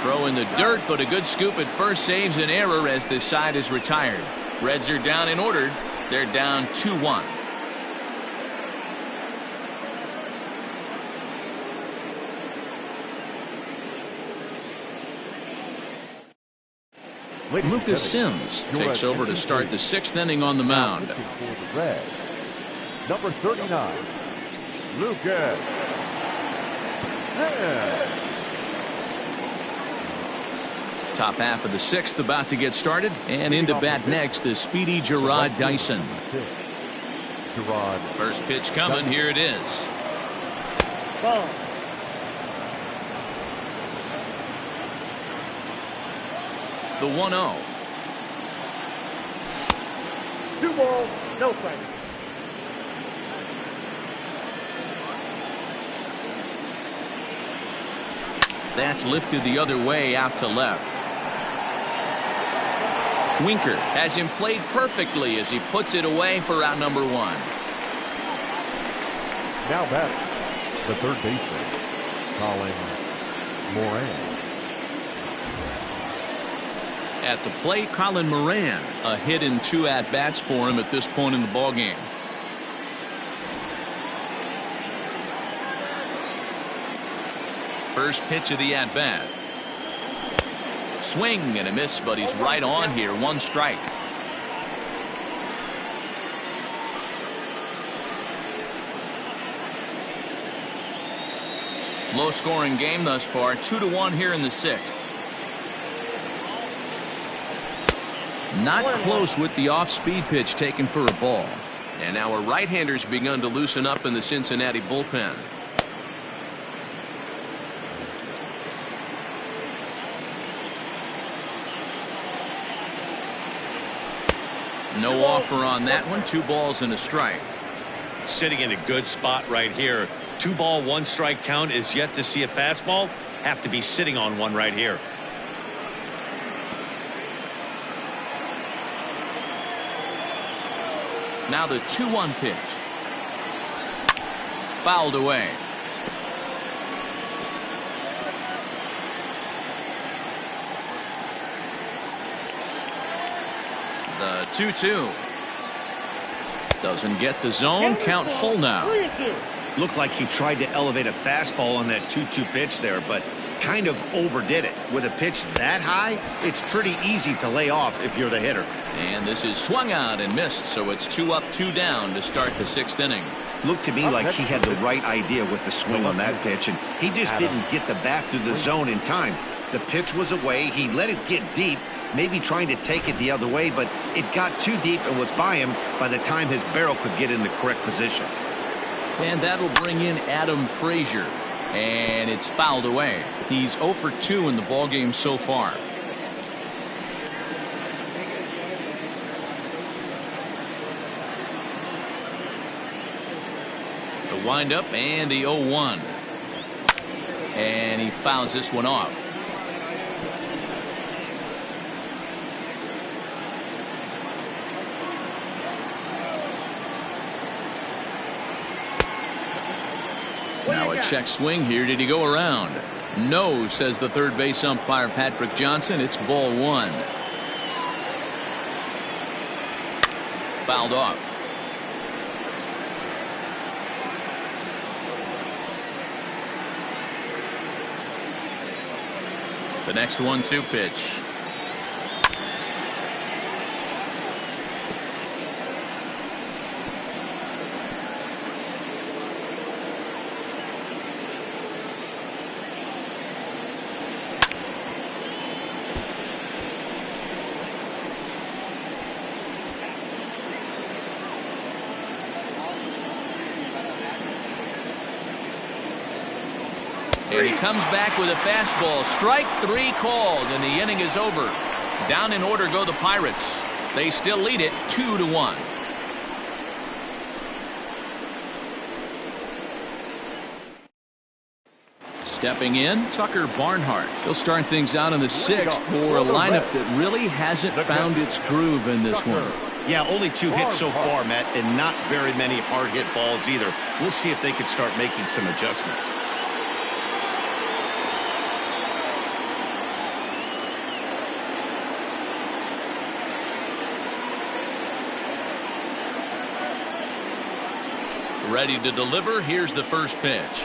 Throw in the dirt, but a good scoop at first saves an error as this side is retired. Reds are down in order. They're down 2-1. Lucas Sims takes over to start the 6th inning on the mound.
For the Reds, number 39, Lucas And
Top half of the sixth about to get started, and into bat next, the speedy Gerard Dyson.
Gerard.
First pitch coming. Here it is.
Ball.
The 1-0.
2 balls, no strikes.
That's lifted the other way out to left. Winker has him played perfectly as he puts it away for out number 1.
Now batting, the third baseman, Colin Moran.
At the plate, Colin Moran. A hit and 2 at-bats for him at this point in the ballgame. First pitch of the at-bat. Swing and a miss, but he's right on here. 1 strike. Low-scoring game thus far. 2-1 here in the 6th. Not close with the off-speed pitch taken for a ball. And now a right-hander's begun to loosen up in the Cincinnati bullpen. No offer on that one. 2 balls and a strike.
Sitting in a good spot right here. 2 ball, 1 strike count is yet to see a fastball. Have to be sitting on one right here.
Now the 2-1 pitch. Fouled away. The 2-2. Doesn't get the zone. Count full now.
3-2.
Looked like he tried to elevate a fastball on that 2-2 pitch there, but kind of overdid it. With a pitch that high, it's pretty easy to lay off if you're the hitter.
And this is swung out and missed, so it's 2 up, 2 down to start the 6th inning.
Looked to me like he had the right idea with the swing on that pitch, and he just didn't get the bat through the zone in time. The pitch was away. He let it get deep, maybe trying to take it the other way, but it got too deep and was by him by the time his barrel could get in the correct position.
And that'll bring in Adam Frazier. And it's fouled away. He's 0 for 2 in the ballgame so far. The windup and the 0-1. And he fouls this one off. Now a check swing here. Did he go around? No, says the third base umpire Patrick Johnson. It's ball 1. Fouled off. The next 1-2 pitch. And he comes back with a fastball. Strike 3 called, and the inning is over. Down in order go the Pirates. They still lead it 2-1. Stepping in, Tucker Barnhart. He'll start things out in the 6th for a lineup that really hasn't found its groove in this one.
Yeah, only 2 hits so far, Matt, and not very many hard hit balls either. We'll see if they can start making some adjustments.
Ready to deliver. Here's the first pitch.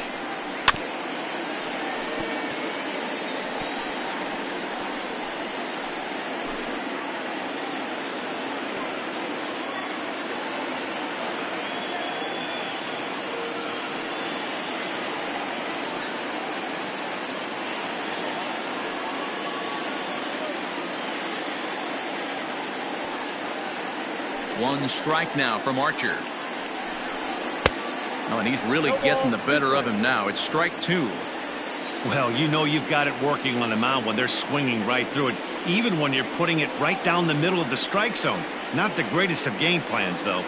One strike now from Archer. Oh, and he's really getting the better of him now. It's strike 2.
Well, you know you've got it working on the mound when they're swinging right through it, even when you're putting it right down the middle of the strike zone. Not the greatest of game plans, though.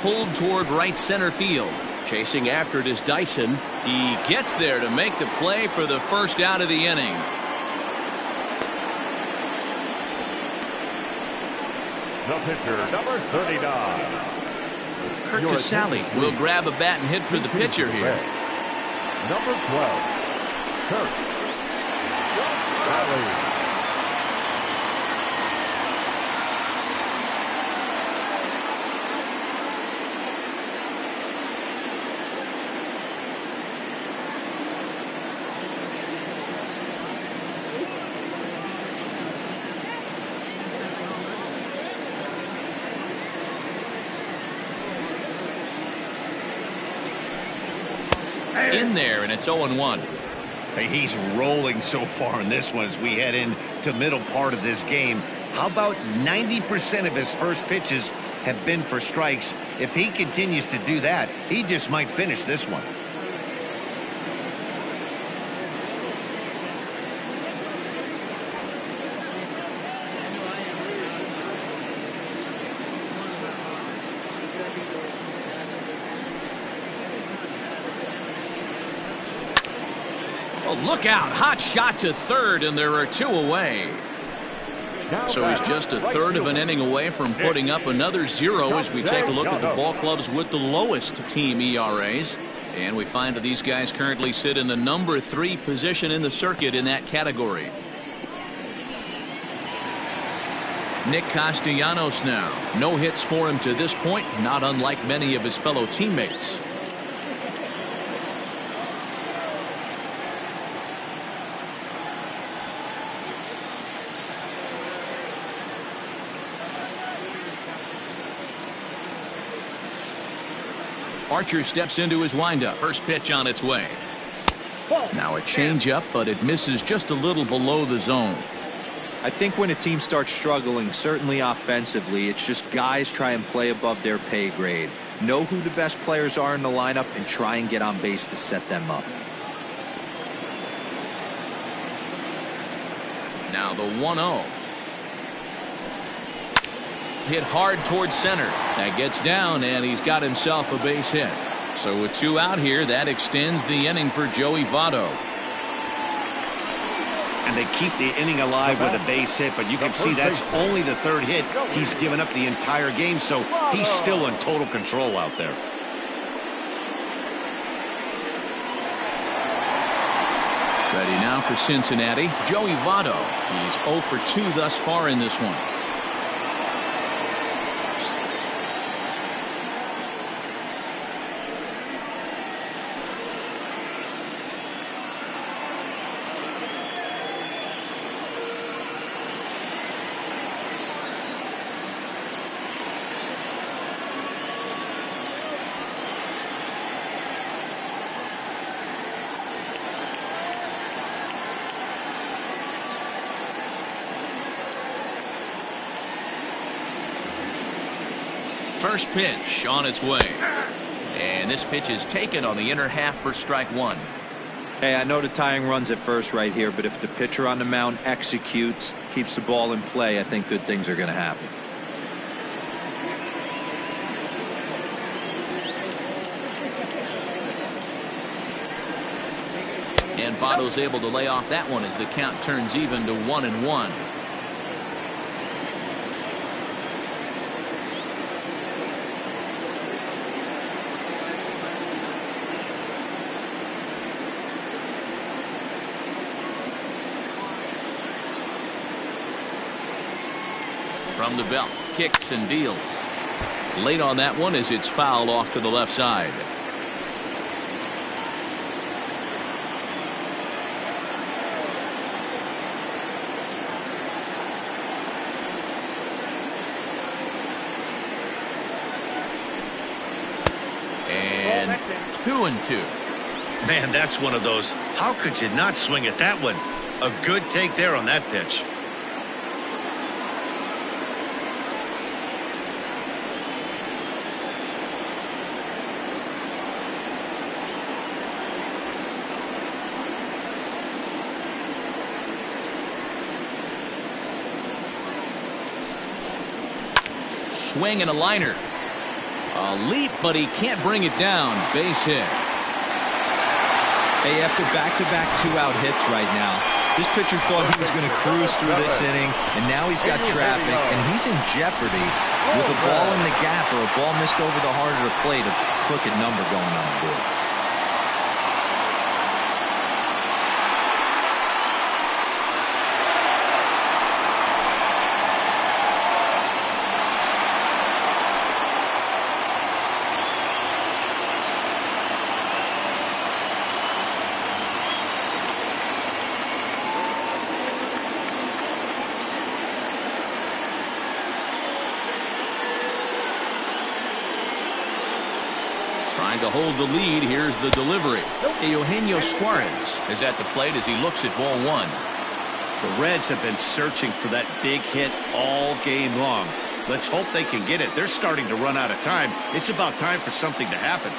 Pulled toward right center field. Chasing after it is Dyson. He gets there to make the play for the first out of the inning.
The pitcher, number 39.
Kurt
Your
Casale
attention,
will
please.
grab a bat and hit for the pitcher here.
Number 12, Kurt Casale.
In there, and it's 0-1.
Hey, he's rolling so far in this one as we head into middle part of this game. How about 90% of his first pitches have been for strikes? If he continues to do that, he just might finish this one.
Oh, look out. Hot shot to third, and there are 2 away. So he's just a third of an inning away from putting up another 0 as we take a look at the ball clubs with the lowest team ERAs. And we find that these guys currently sit in the number 3 position in the circuit in that category. Nick Castellanos now. No hits for him to this point, not unlike many of his fellow teammates. Archer steps into his windup. First pitch on its way. Now a changeup, but it misses just a little below the zone.
I think when a team starts struggling, certainly offensively, it's just guys try and play above their pay grade. Know who the best players are in the lineup and try and get on base to set them up.
Now the 1-0. Hit hard towards center. That gets down, and he's got himself a base hit. So with 2 out here, that extends the inning for Joey Votto.
And they keep the inning alive with a base hit, but you can see that's only the 3rd hit. He's given up the entire game, so he's still in total control out there.
Ready now for Cincinnati, Joey Votto. He's 0 for 2 thus far in this one. First pitch on its way. And this pitch is taken on the inner half for strike 1.
Hey, I know the tying runs at first right here, but if the pitcher on the mound executes, keeps the ball in play, I think good things are going to happen.
And Votto's able to lay off that one as the count turns even to 1-1. From the belt, kicks and deals. Late on that one as it's fouled off to the left side. 2-2.
Man, that's one of those. How could you not swing at that one? A good take there on that pitch.
Swing and a liner. A leap, but he can't bring it down. Base hit.
Hey, after back-to-back two-out hits right now, this pitcher thought he was going to cruise through this inning, and now he's got traffic, and he's in jeopardy with a ball in the gap or a ball missed over the heart of the plate, a crooked number going on the board.
Trying to hold the lead. Here's the delivery. Eugenio Suarez is at the plate as he looks at ball one.
The Reds have been searching for that big hit all game long. Let's hope they can get it. They're starting to run out of time. It's about time for something to happen.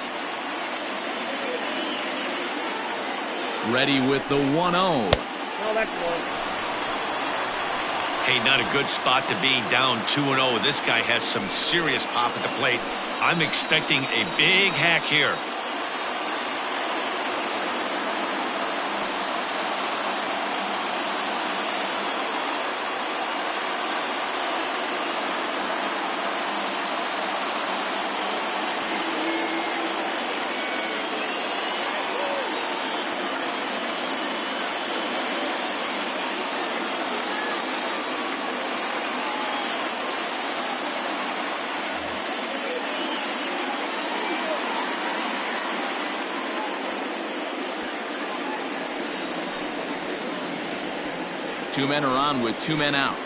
Ready with the 1-0.
No, that's one.
Hey, not a good spot to be, down 2-0. This guy has some serious pop at the plate. I'm expecting a big hack here.
Two men are on with two men out.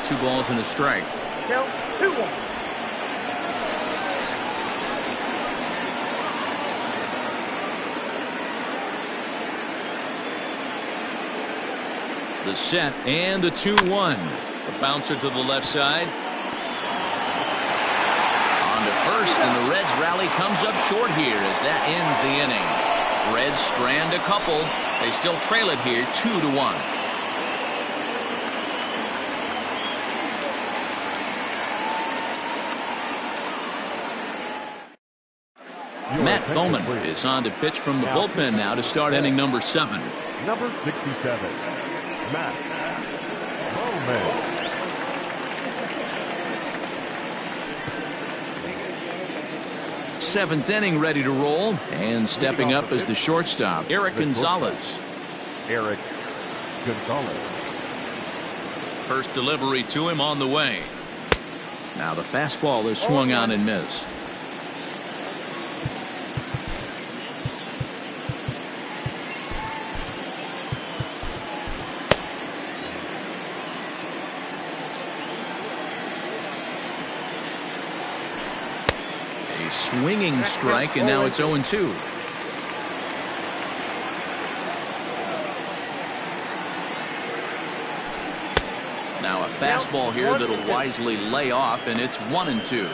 Two balls and a strike.
Count 2-1.
The set and the 2-1. The bouncer to the left side. On to first, and the Reds rally comes up short here as that ends the inning. Reds strand a couple. They still trail it here 2-1. Matt Bowman is on to pitch from the bullpen now to start inning number 7.
Number 67, Matt Bowman.
Seventh inning ready to roll, and stepping up as the shortstop, Eric Gonzalez.
Eric Gonzalez.
First delivery to him on the way. Now the fastball is swung on and missed. Swinging strike, and now it's 0-2. Now a fastball here that'll wisely lay off, and it's 1-2.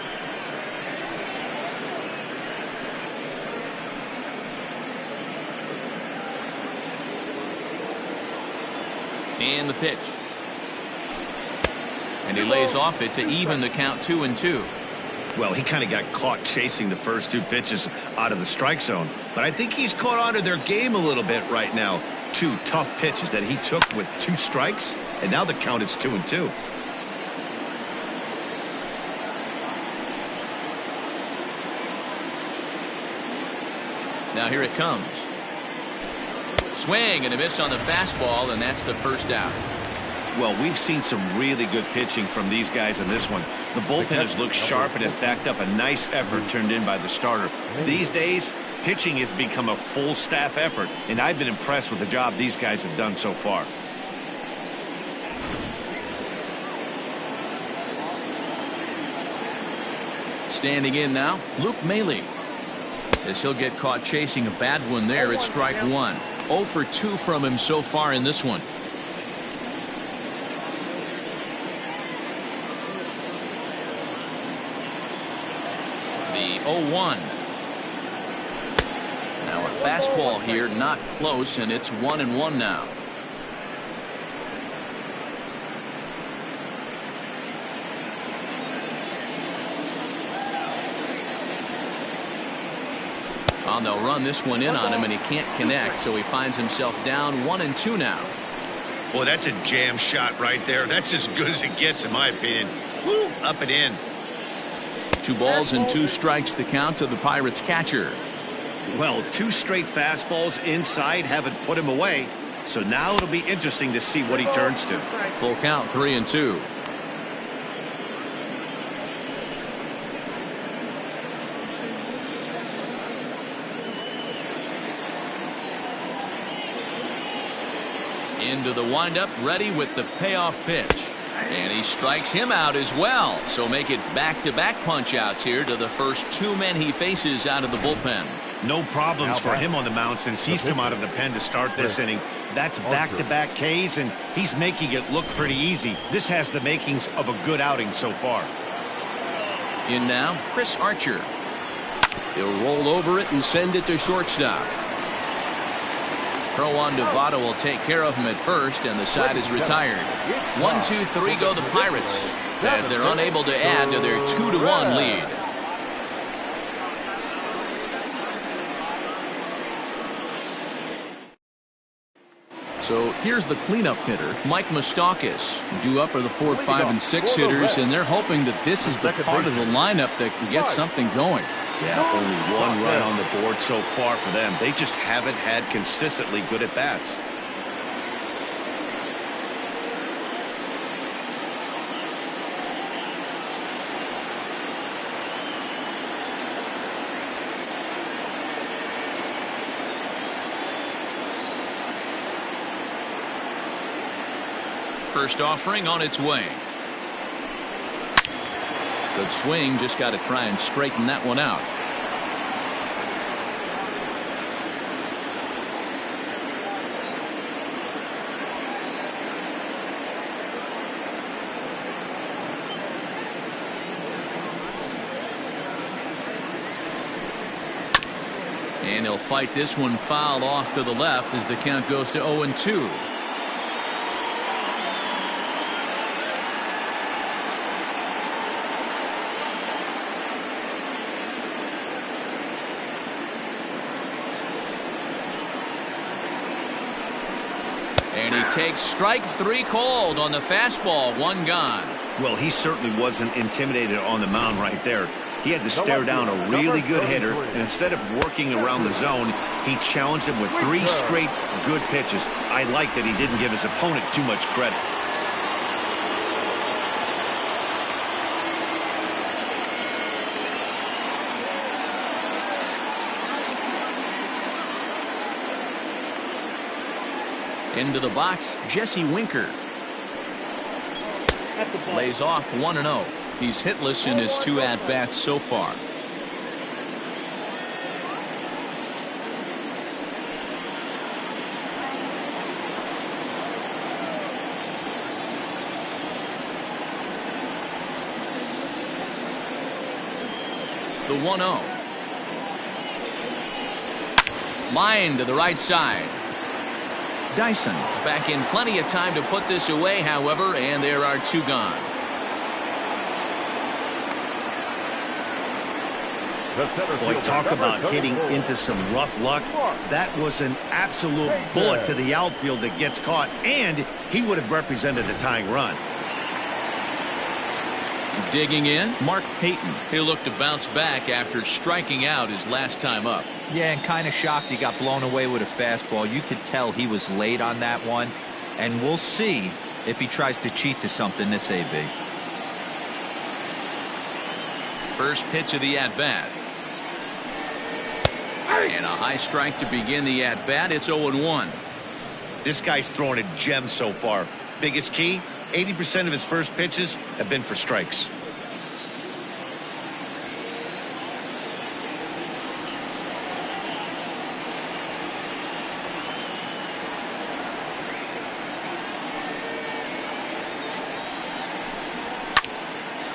And the pitch. And he lays off it to even the count 2-2.
Well, he kind of got caught chasing the first two pitches out of the strike zone. But I think he's caught on to their game a little bit right now. Two tough pitches that he took with 2 strikes, and now the count is 2-2.
Now here it comes. Swing and a miss on the fastball, and that's the first out.
Well, we've seen some really good pitching from these guys in this one. The bullpen has looked sharp and it backed up a nice effort turned in by the starter. These days, pitching has become a full staff effort, and I've been impressed with the job these guys have done so far.
Standing in now, Luke Maile. As he'll get caught chasing a bad one there, it's strike one. 0 for 2 from him so far in this one. The 0-1. Now a fastball here, not close, and it's 1-1 now. Well, they'll run this one in on him, and he can't connect, so he finds himself down 1-2 now.
Boy, that's a jam shot right there. That's as good as it gets, in my opinion. Woo, up and in.
2 balls and 2 strikes the count to the Pirates catcher.
Well, 2 straight fastballs inside haven't put him away, so now it'll be interesting to see what he turns to.
Full count, 3-2. Into the windup, ready with the payoff pitch. And he strikes him out as well. So make it back-to-back punch-outs here to the first 2 men he faces out of the bullpen.
No problems for him on the mound since he's come out of the pen to start this inning. That's back-to-back Ks, and he's making it look pretty easy. This has the makings of a good outing so far.
In now, Chris Archer. He'll roll over it and send it to shortstop. Throw on to Votto will take care of him at first, and the side is retired. 1-2-3 go the Pirates as they're unable to add to their 2-1 lead. So here's the cleanup hitter, Mike Moustakas. Due up are the 4, 5, and 6 hitters, and they're hoping that this is the part of the lineup that can get something going.
Yeah, only 1 run on the board so far for them. They just haven't had consistently good at-bats.
First offering on its way. Good swing, just got to try and straighten that one out. And he'll fight this one fouled off to the left as the count goes to 0-2. And he takes strike 3 called on the fastball, 1 gone.
Well, he certainly wasn't intimidated on the mound right there. He had to stare down a really good hitter, and instead of working around the zone, he challenged him with 3 straight good pitches. I like that he didn't give his opponent too much credit.
Into the box, Jesse Winker. Lays off 1-0. He's hitless in his 2 at-bats so far. The 1-0. Line to the right side. Dyson is back in plenty of time to put this away, however, and there are 2 gone.
Boy, talk about hitting into some rough luck. That was an absolute bullet to the outfield that gets caught, and he would have represented a tying run.
Digging in, Mark Payton. He'll look to bounce back after striking out his last time up.
Yeah, and kind of shocked he got blown away with a fastball. You could tell he was late on that one, and we'll see if he tries to cheat to something this AB.
First pitch of the at-bat. And a high strike to begin the at-bat. It's 0-1.
This guy's throwing a gem so far. Biggest key, 80% of his first pitches have been for strikes.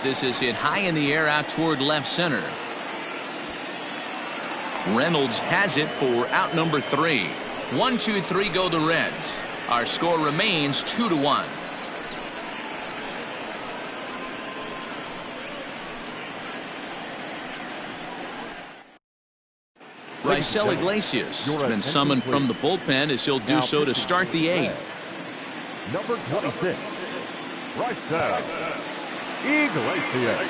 This is hit high in the air out toward left center. Reynolds has it for out number 3. 1-2-3 go the Reds. Our score remains 2-1. Raisel Iglesias has been summoned from the bullpen as he'll do so to start the 8th.
Number 26, Raisel Iglesias.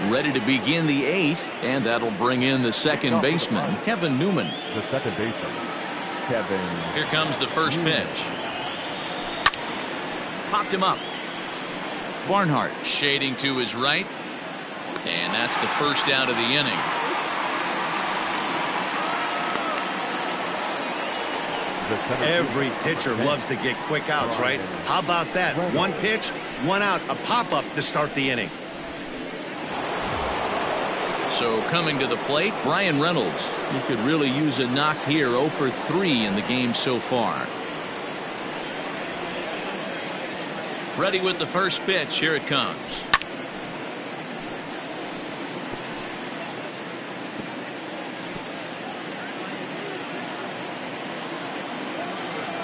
Ready to begin the 8th, and that'll bring in the second baseman, Kevin Newman.
The second baseman, Kevin.
Here comes the first pitch. Popped him up. Barnhart shading to his right. And that's the first out of the inning.
Every pitcher loves to get quick outs, right? How about that? One pitch, one out, a pop-up to start the inning.
So coming to the plate, Bryan Reynolds. He could really use a knock here. 0 for 3 in the game so far. Ready with the first pitch. Here it comes.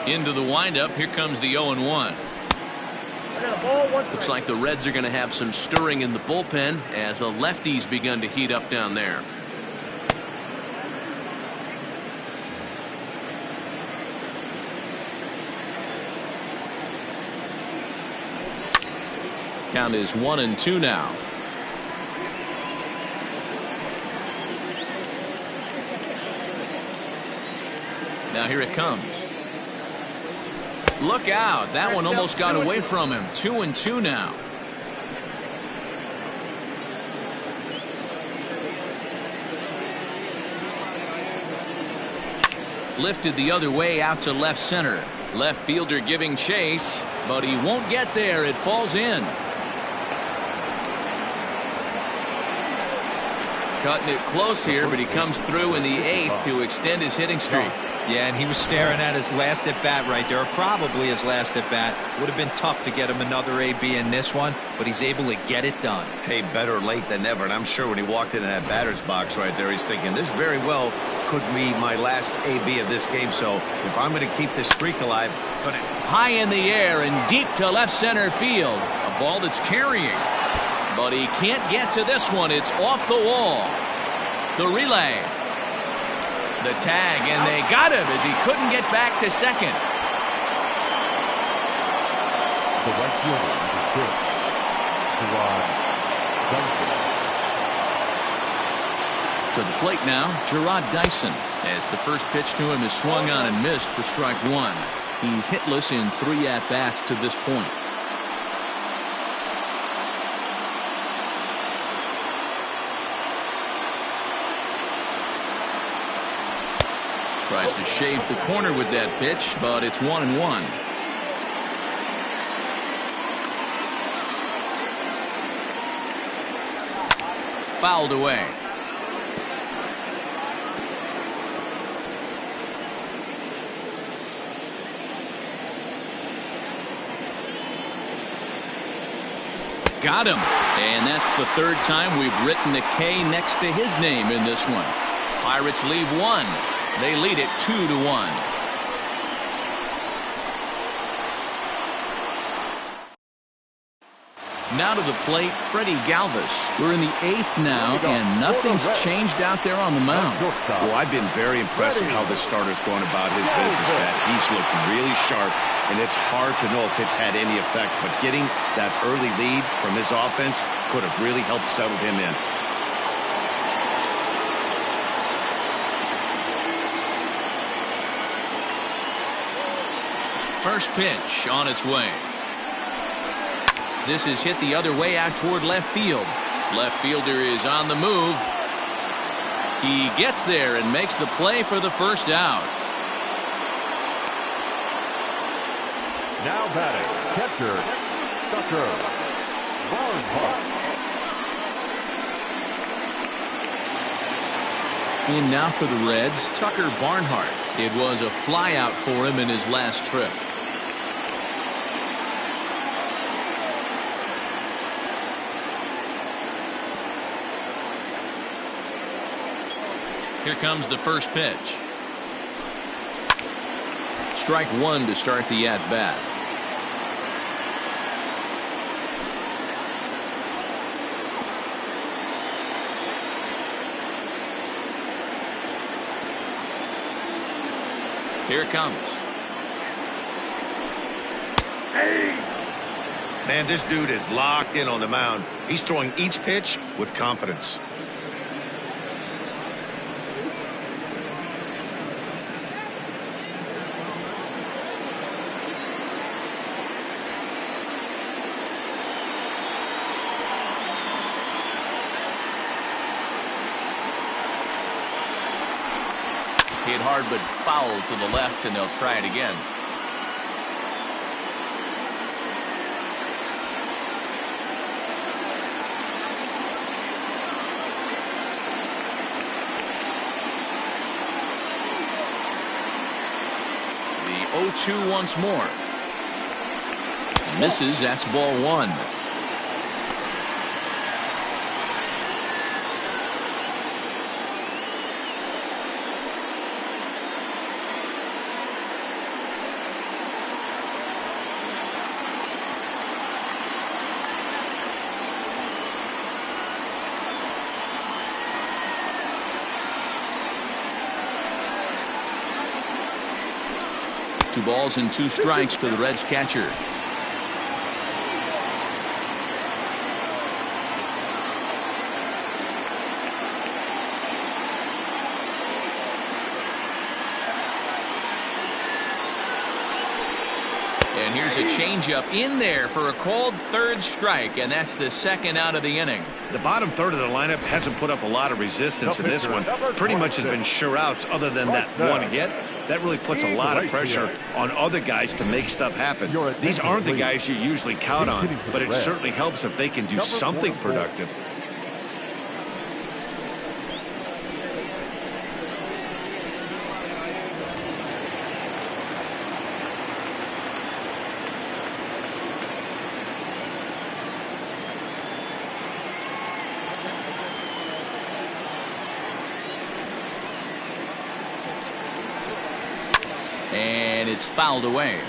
Into the windup. Here comes the 0-1. Looks like the Reds are going to have some stirring in the bullpen as a lefty's begun to heat up down there. Count is 1-2 now. Now here it comes. Look out. That one almost got away from him. 2-2 now. Lifted the other way out to left center. Left fielder giving chase, but he won't get there. It falls in. Cutting it close here, but he comes through in the 8th to extend his hitting streak.
Yeah, and he was staring at his last at-bat right there, or probably his last at-bat. Would have been tough to get him another AB in this one, but he's able to get it done.
Hey, better late than never, and I'm sure when he walked into that batter's box right there, he's thinking, this very well could be my last AB of this game, so if I'm going to keep this streak alive,
high in the air and deep to left center field. A ball that's carrying, but he can't get to this one. It's off the wall. The relay. The tag, and they got him as he couldn't get back to second.
The right fielder is good. Gerard Dyson.
To the plate now, Jarrod Dyson, as the first pitch to him is swung on and missed for strike 1. He's hitless in 3 at-bats to this point. Tries to shave the corner with that pitch, but it's 1-1. Fouled away. Got him. And that's the 3rd time we've written a K next to his name in this one. Pirates leave 1. They lead it 2-1. Now to the plate, Freddie Galvis. We're in the 8th now, and nothing's changed out there on the mound.
Well, I've been very impressed with how this starter's going about his business, Pat. He's looked really sharp, and it's hard to know if it's had any effect, but getting that early lead from his offense could have really helped settle him in.
First pitch on its way. This is hit the other way out toward left field. Left fielder is on the move. He gets there and makes the play for the first out.
Now batting, catcher, Tucker Barnhart.
In now for the Reds, Tucker Barnhart. It was a flyout for him in his last trip. Here comes the first pitch. Strike one to start the at-bat. Here it comes.
Man, this dude is locked in on the mound. He's throwing each pitch with confidence.
Hit hard but foul to the left, and they'll try it again. The 0-2 once more. Misses. That's ball one. Two balls and two strikes to the Reds catcher. And here's a changeup in there for a called third strike, and that's the second out of the inning.
The bottom third of the lineup hasn't put up a lot of resistance in this one. Pretty much has been sure outs other than that one hit. That really puts a lot of pressure on other guys to make stuff happen. These aren't the guys you usually count on, but it certainly helps if they can do something productive.
And it's fouled away.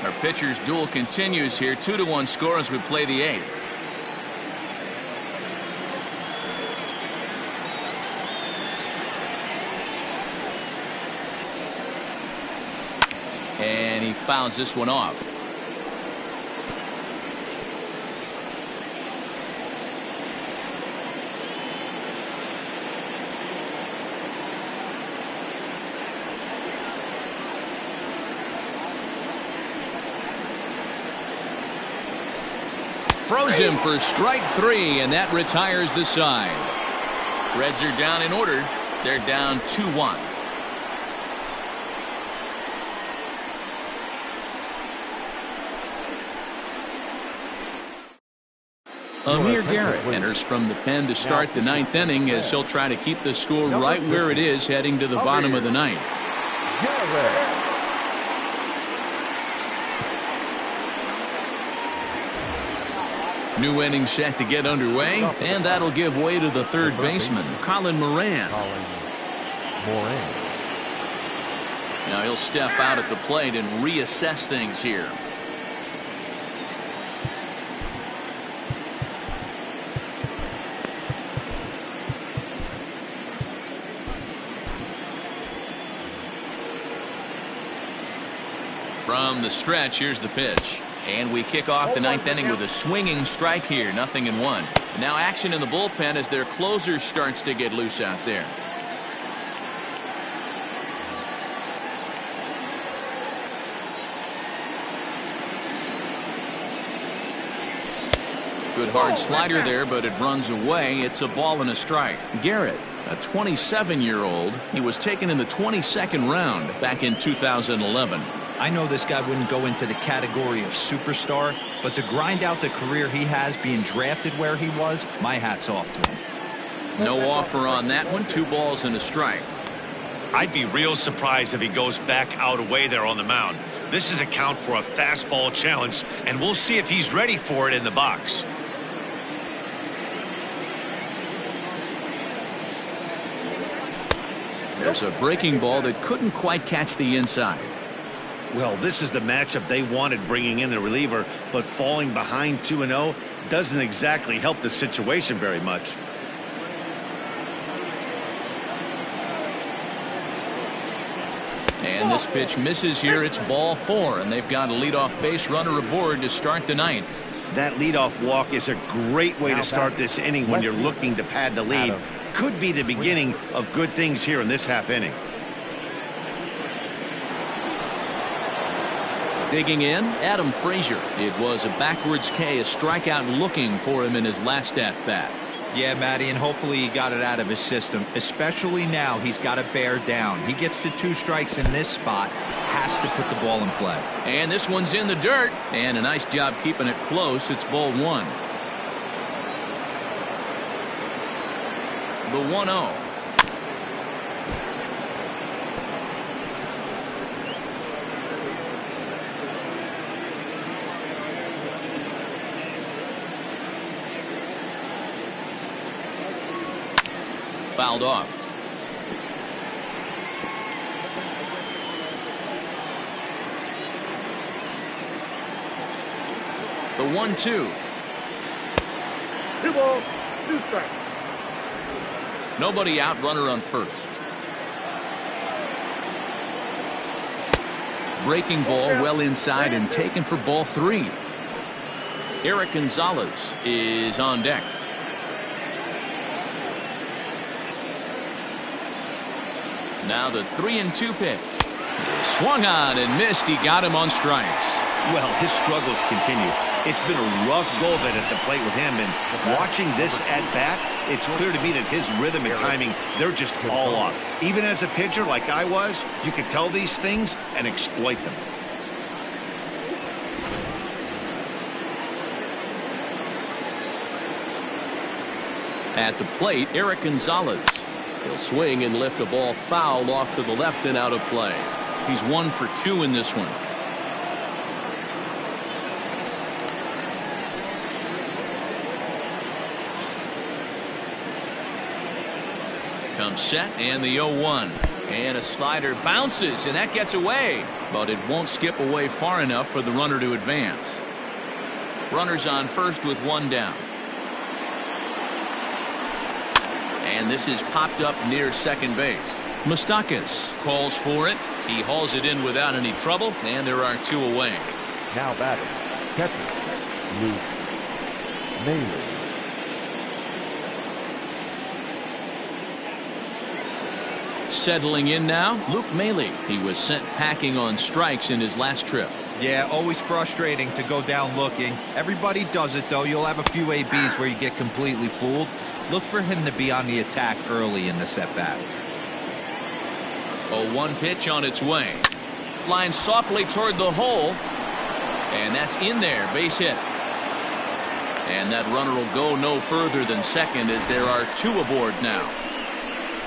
Our pitcher's duel continues here. 2-1 score as we play the eighth. And he fouls this one off. Froze him for strike three, and that retires the side. Reds are down in order. They're down 2-1. Amir Garrett enters from the pen to start the ninth inning as he'll try to keep the score right where it is heading to the bottom of the ninth. New inning set to get underway, and that'll give way to the third baseman, Colin Moran. Now he'll step out at the plate and reassess things here. From the stretch, here's the pitch. And we kick off the ninth inning with a swinging strike here, 0-1. Now action in the bullpen as their closer starts to get loose out there. Good hard slider there, but it runs away. It's a ball and a strike. Garrett, a 27-year-old, he was taken in the 22nd round back in 2011.
I know this guy wouldn't go into the category of superstar, but to grind out the career he has being drafted where he was, my hat's off to him.
No offer on that one. 2 balls and a strike.
I'd be real surprised if he goes back out away there on the mound. This is a count for a fastball challenge, and we'll see if he's ready for it in the box.
There's a breaking ball that couldn't quite catch the inside.
Well, this is the matchup they wanted, bringing in the reliever, but falling behind 2-0 doesn't exactly help the situation very much.
And this pitch misses here. It's ball 4, and they've got a leadoff base runner aboard to start the 9th.
That leadoff walk is a great way to start this inning when you're looking to pad the lead. Could be the beginning of good things here in this half inning.
Digging in, Adam Frazier. It was a backwards K, a strikeout looking for him in his last at-bat.
Yeah, Matty, and hopefully he got it out of his system, especially now he's got to bear down. He gets the 2 strikes in this spot, has to put the ball in play.
And this one's in the dirt, and a nice job keeping it close. It's ball 1. The 1-0. Fouled off. The 1-2.
2 balls, 2 strikes.
Nobody out, runner on first. Breaking ball well inside and taken for ball 3. Eric Gonzalez is on deck. Now the 3-2 pitch. Swung on and missed. He got him on strikes.
Well, his struggles continue. It's been a rough go of it at the plate with him, and watching this at bat, it's clear to me that his rhythm and timing, they're just all off. Even as a pitcher like I was, you can tell these things and exploit them.
At the plate, Eric Gonzalez. He'll swing and lift a ball foul off to the left and out of play. He's 1 for 2 in this one. Comes set and the 0-1. And a slider bounces, and that gets away. But it won't skip away far enough for the runner to advance. Runners on first with 1 down. And this is popped up near second base. Moustakas calls for it. He hauls it in without any trouble, and there are 2 away.
Now batting, catcher, Luke Maile.
Settling in now, Luke Maile. He was sent packing on strikes in his last trip.
Yeah, always frustrating to go down looking. Everybody does it, though. You'll have a few ABs where you get completely fooled. Look for him to be on the attack early in this at-bat.
0-1 pitch on its way. Line softly toward the hole. And that's in there. Base hit. And that runner will go no further than second as there are 2 aboard now.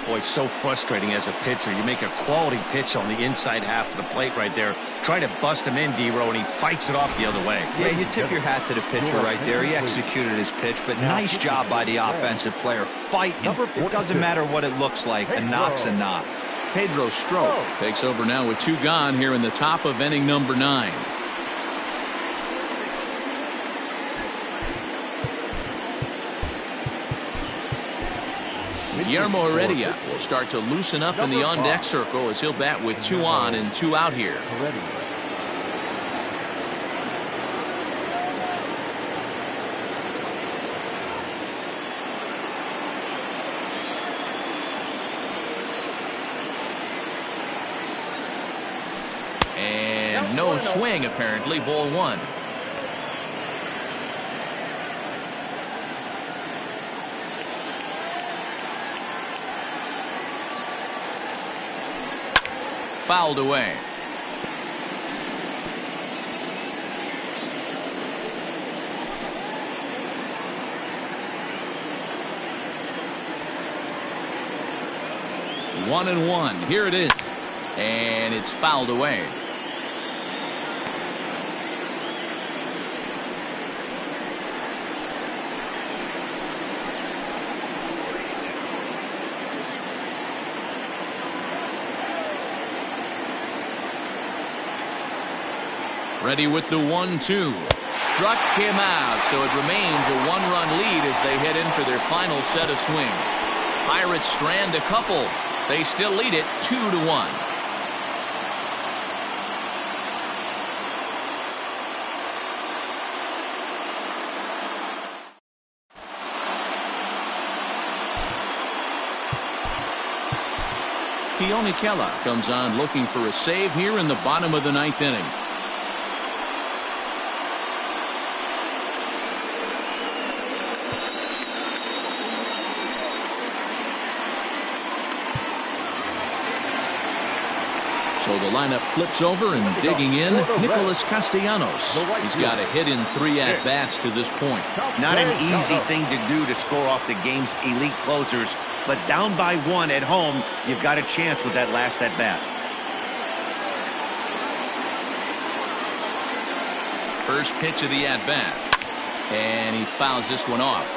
Boy, so frustrating as a pitcher. You make a quality pitch on the inside half of the plate right there. Try to bust him in, D-Row, and he fights it off the other way.
Yeah, you tip your hat to the pitcher right there. He executed his pitch, but nice job by the offensive player fighting. It doesn't matter what it looks like. A knock's a knock.
Pedro Strop takes over now with 2 gone here in the top of inning number 9. Guillermo Heredia will start to loosen up in the on-deck circle as he'll bat with 2 on and 2 out here. And no swing, apparently. Ball 1. Fouled away. One and 1. Here it is. And it's fouled away. Ready with the 1-2. Struck him out, so it remains a one-run lead as they head in for their final set of swings. Pirates strand a couple. They still lead it 2-1. Keone Kela comes on looking for a save here in the bottom of the ninth inning. So the lineup flips over and digging in, Nicholas Castellanos. He's got a hit in 3 at-bats to this point.
Not an easy thing to do to score off the game's elite closers, but down by 1 at home, you've got a chance with that last at-bat.
First pitch of the at-bat, and he fouls this one off.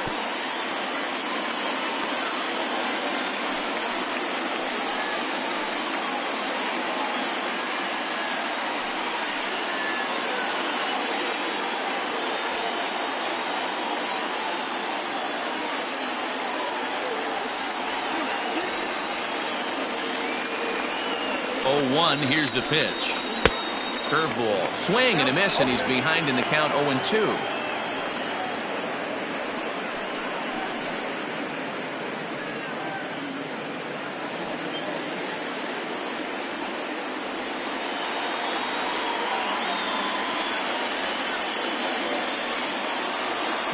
Here's the pitch. Curveball. Swing and a miss, and he's behind in the count 0-2.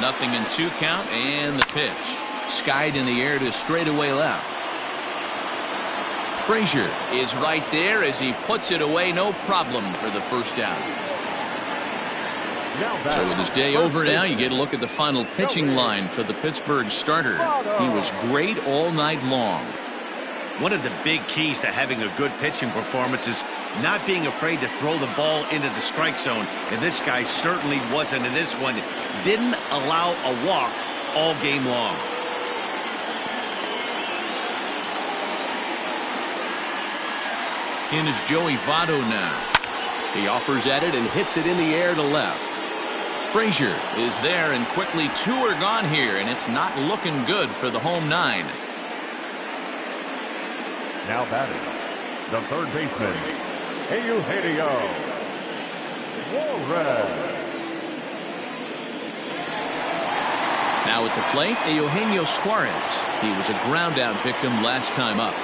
Nothing in 2 count, and the pitch. Skied in the air to straightaway left. Frazier is right there as he puts it away, no problem for the first out. So with his day over now, you get a look at the final pitching line for the Pittsburgh starter. He was great all night long.
One of the big keys to having a good pitching performance is not being afraid to throw the ball into the strike zone. And this guy certainly wasn't in this one. Didn't allow a walk all game long.
In is Joey Votto now. He offers at it and hits it in the air to left. Frazier is there, and quickly 2 are gone here, and it's not looking good for the home 9.
Now batting, the third baseman, Eugenio Suarez.
Now at the plate, Eugenio Suarez. He was a ground out victim last time up.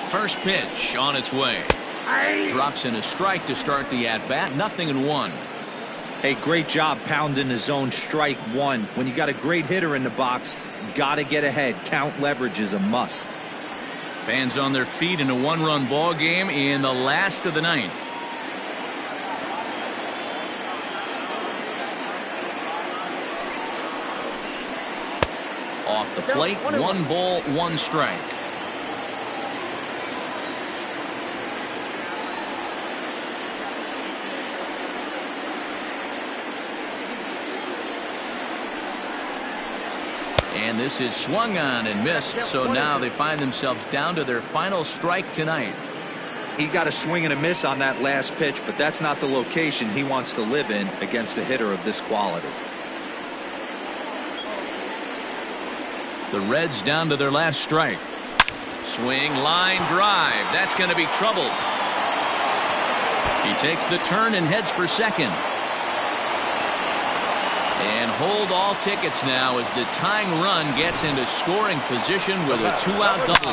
First pitch on its way. Drops in a strike to start the at-bat. 0-1.
Hey, great job pounding his own strike 1. When you got a great hitter in the box, got to get ahead. Count leverage is a must.
Fans on their feet in a 1-run ball game in the last of the 9th. Off the plate, 1 ball, 1 strike. And this is swung on and missed, so now they find themselves down to their final strike tonight.
He got a swing and a miss on that last pitch, but that's not the location he wants to live in against a hitter of this quality.
The Reds down to their last strike. Swing, line drive. That's going to be trouble. He takes the turn and heads for second. And hold all tickets now as the tying run gets into scoring position with a 2-out double.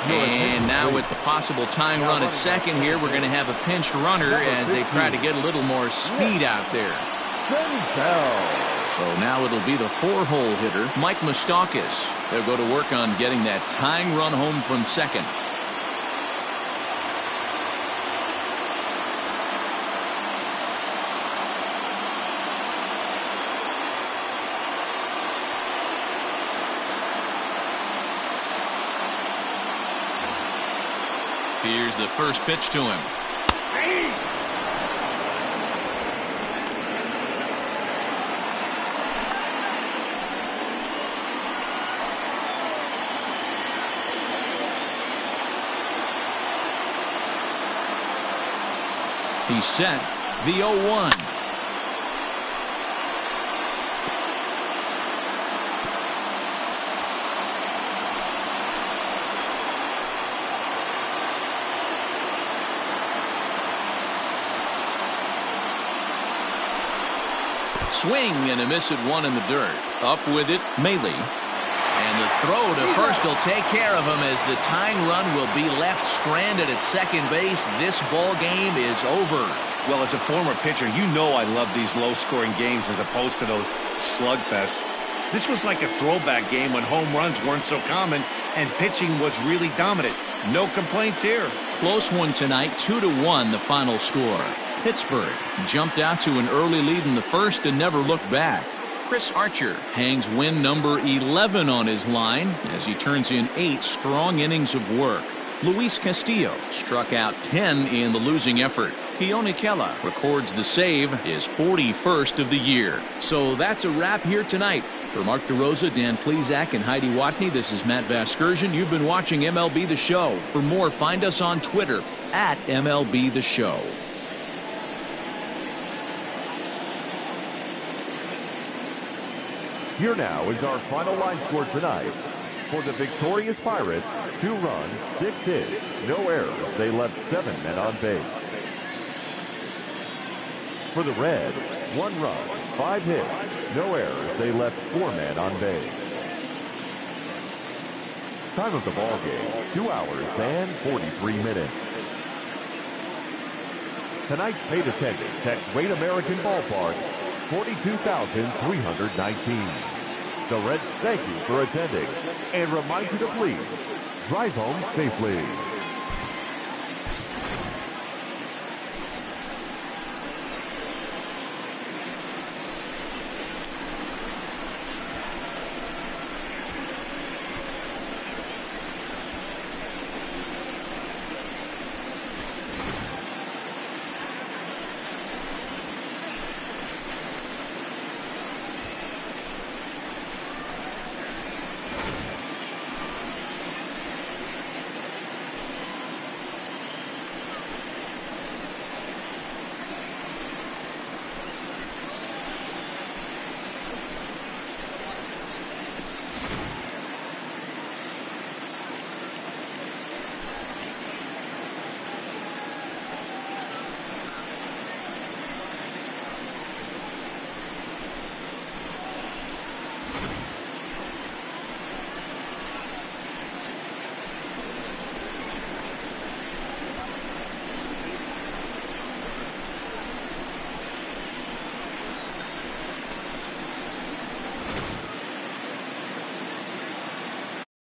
And now with the possible tying run at second here, we're going to have a pinched runner as they try to get a little more speed out there. So now it'll be the 4-hole hitter, Mike Moustakas. They'll go to work on getting that tying run home from second. Here's the first pitch to him. He's set. The 0-1. Swing and a miss at one in the dirt. Up with it, Maile. And the throw to first will take care of him as the tying run will be left stranded at second base. This ball game is over.
Well, as a former pitcher, you know I love these low-scoring games as opposed to those slugfests. This was like a throwback game when home runs weren't so common and pitching was really dominant. No complaints here.
Close one tonight, 2-1 the final score. Pittsburgh jumped out to an early lead in the first and never looked back. Chris Archer hangs win number 11 on his line as he turns in 8 strong innings of work. Luis Castillo struck out 10 in the losing effort. Keone Kela records the save, his 41st of the year. So that's a wrap here tonight. For Mark DeRosa, Dan Plesac, and Heidi Watney, this is Matt Vasgersian. You've been watching MLB The Show. For more, find us on Twitter at MLB The Show.
Here now is our final line score tonight. For the victorious Pirates, 2 runs, 6 hits, no errors. They left 7 men on base. For the Reds, 1 run, 5 hits, no errors. They left 4 men on base. Time of the ball game, 2 hours and 43 minutes. Tonight's paid attendance at Great American Ballpark, 42,319. The Reds thank you for attending and remind you to please drive home safely.